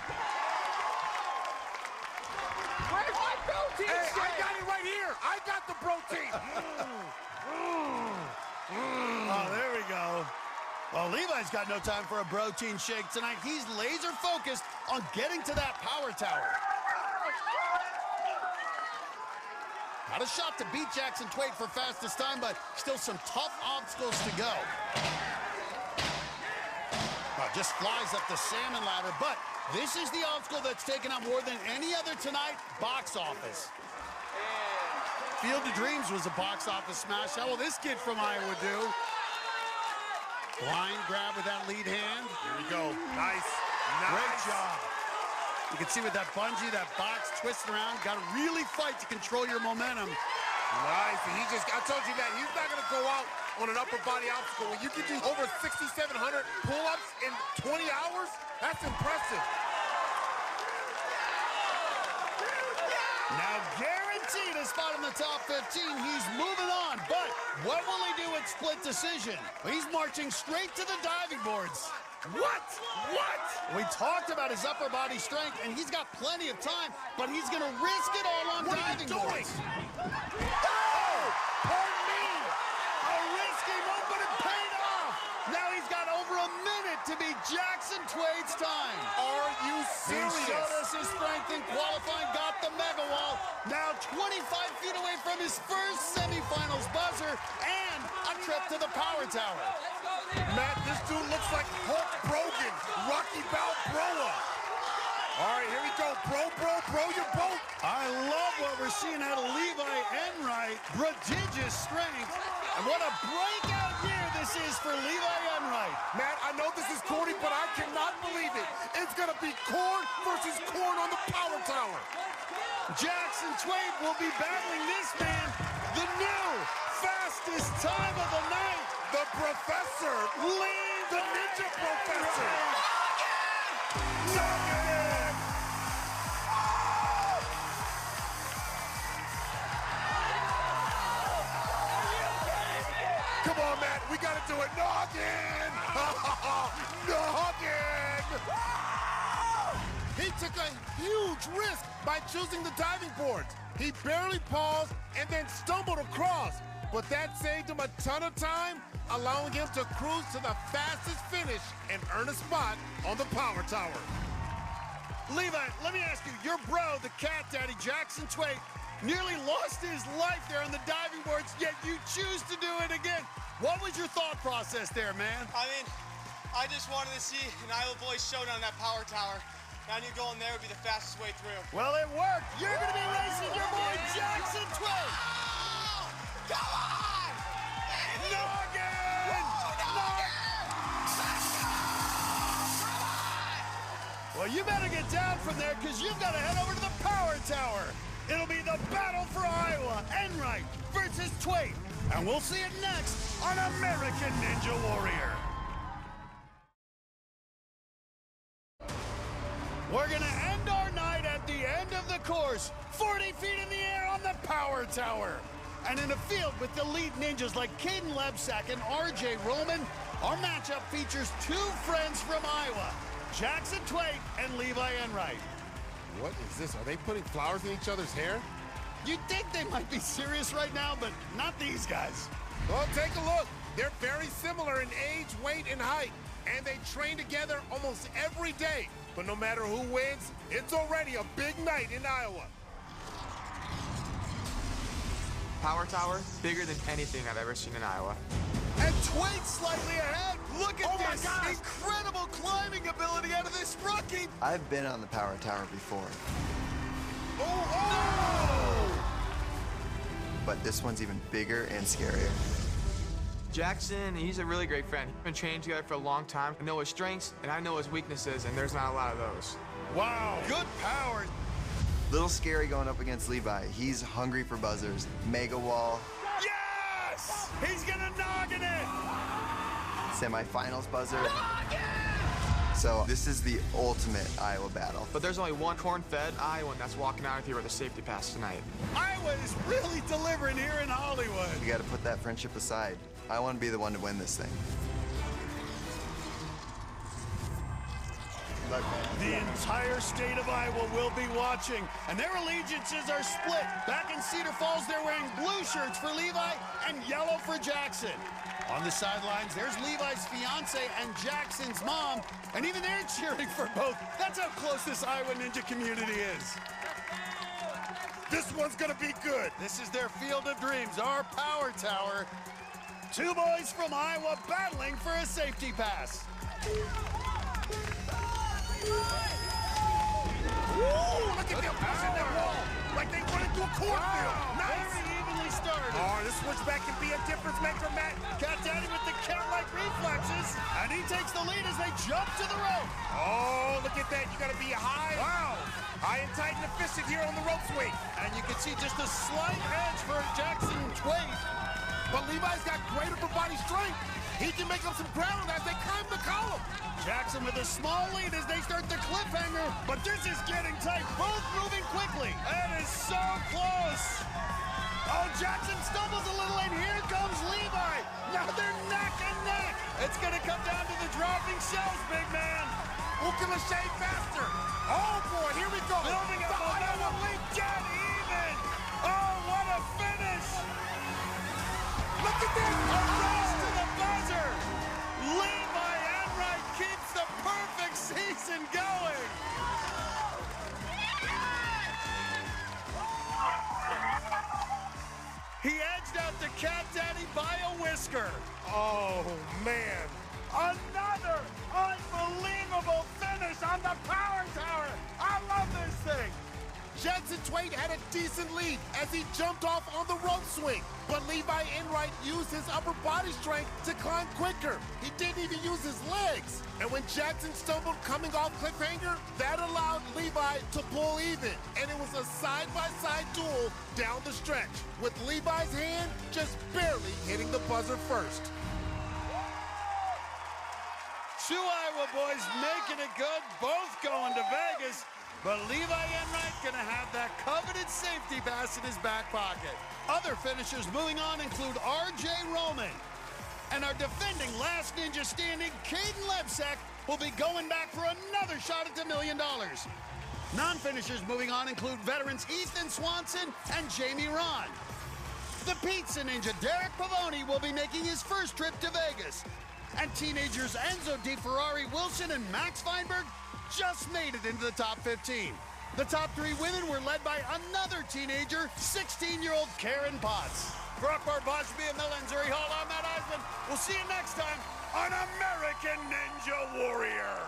Where's my protein? Hey, I got it right here. I got the protein. Oh, there we go. Well, Levi's got no time for a protein shake tonight. He's laser focused on getting to that power tower. Not a shot to beat Jackson Twait for fastest time, but still some tough obstacles to go. Just flies up the salmon ladder, but this is the obstacle that's taken up more than any other tonight, box office. Field of Dreams was a box office smash. How will this kid from Iowa do? Blind grab with that lead hand. Here we go. Nice. Great job. You can see with that bungee, that box twisting around. Got to really fight to control your momentum. Nice. And I told you that he's not going to go out on an upper body obstacle. When you can do over 6,700 pull-ups in 20 hours, that's impressive. Now guaranteed a spot in the top 15. He's moving on, but what will he do at split decision? He's marching straight to the diving boards. What? We talked about his upper body strength, and he's got plenty of time, but he's going to risk it all on diving boards. Oh, pardon me. A risky move, but it paid off. Now he's got over a minute to beat Jackson Twait's time. Are you serious? He showed us his strength in qualifying, got the mega wall. Now 25 feet away from his first semifinals buzzer and a trip to the power tower. Matt, this dude looks like Hulk Brogan, Rocky Balboa. All right, here we go. Bro your boat. I love what we're seeing out of Levi Enright. Prodigious strength. And what a breakout year this is for Levi Enright. Matt, I know this is corny, but I cannot believe it. It's going to be corn versus corn on the power tower. Jackson Twait will be battling this man, the new fastest time of the night. The professor, Lee, the ninja professor. Knock it in. Come on, Matt, we got to do it. Knock in. Knock in. He took a huge risk by choosing the diving boards. He barely paused and then stumbled across. But that saved him a ton of time, allowing him to cruise to the fastest finish and earn a spot on the power tower. Levi, let me ask you, your bro, the cat daddy, Jackson Twait, nearly lost his life there on the diving boards, yet you choose to do it again. What was your thought process there, man? I mean, I just wanted to see an Iowa boys showdown on that power tower. I knew going there would be the fastest way through. Well, it worked. You're going to be racing your boy Jackson Twait. Come on! You better get down from there because you've got to head over to the Power Tower. It'll be the battle for Iowa, Enright versus Twait. And we'll see it next on American Ninja Warrior. We're going to end our night at the end of the course, 40 feet in the air on the Power Tower. And in a field with the elite ninjas like Caden Lebsack and RJ Roman, our matchup features two friends from Iowa, Jackson Twait and Levi Enright. What is this? Are they putting flowers in each other's hair? You'd think they might be serious right now, but not these guys. Well, take a look. They're very similar in age, weight, and height, and they train together almost every day. But no matter who wins, it's already a big night in Iowa. Power Tower, bigger than anything I've ever seen in Iowa. And Twait slightly ahead. Look at this incredible climbing ability out of this rookie. I've been on the Power Tower before. Oh! But this one's even bigger and scarier. Jackson, he's a really great friend. We've been training together for a long time. I know his strengths, and I know his weaknesses, and there's not a lot of those. Wow, good power. Little scary going up against Levi. He's hungry for buzzers. Mega wall. Yes! He's gonna noggin it! Semifinals buzzer. So this is the ultimate Iowa battle. But there's only one corn-fed Iowan that's walking out of here with a safety pass tonight. Iowa is really delivering here in Hollywood. You gotta put that friendship aside. I want to be the one to win this thing. The entire state of Iowa will be watching, and their allegiances are split. Back in Cedar Falls, they're wearing blue shirts for Levi and yellow for Jackson. On the sidelines, there's Levi's fiance and Jackson's mom, and even they're cheering for both. That's how close this Iowa Ninja community is. This one's gonna be good. This is their field of dreams, our Power Tower. Two boys from Iowa battling for a safety pass. Woo! Look at them pushing that wall like they run into a cornfield. Nice. Very evenly started. Oh, this switchback can be a difference maker, Matt. Cat Daddy with the cat-like reflexes, and he takes the lead as they jump to the rope. Oh, look at that. You got to be high. Wow. High and tight and efficient here on the rope swing. And you can see just a slight edge for Jackson Twait. But Levi's got great upper body strength. He can make up some ground as they climb the column. Jackson with a small lead as they start the cliffhanger, but this is getting tight, both moving quickly. That is so close. Oh, Jackson stumbles a little, and here comes Levi. Now they're neck and neck. It's gonna come down to the dropping shells, big man. Who can shave faster? Oh boy, here we go. Building up momentum, dead even. Oh, what a finish. Look at this. A race to the buzzer. Levi Enright keeps the perfect season going. He edged out the Cat Daddy by a whisker. Oh, man. Another unbelievable finish on the Power Tower. I love this thing. Jackson Twait had a decent lead as he jumped off on the rope swing, but Levi Enright used his upper body strength to climb quicker. He didn't even use his legs. And when Jackson stumbled coming off cliffhanger, that allowed Levi to pull even. And it was a side-by-side duel down the stretch, with Levi's hand just barely hitting the buzzer first. Two Iowa boys making it good, both going to Vegas. But Levi Enright gonna have that coveted safety pass in his back pocket. Other finishers moving on include RJ Roman. And our defending last ninja standing, Caden Lebsack, will be going back for another shot at the $1 million. Non-finishers moving on include veterans Ethan Swanson and Jamie Ron. The pizza ninja Derek Pavoni will be making his first trip to Vegas. And teenagers Enzo DeFerrari Wilson and Max Feinberg just made it into the top 15. The top 3 women were led by another teenager, 16-year-old Karen Potts. For Akbar Bajbi and Milan Zuri Hall, I'm Matt Eisman. We'll see you next time on American Ninja Warrior.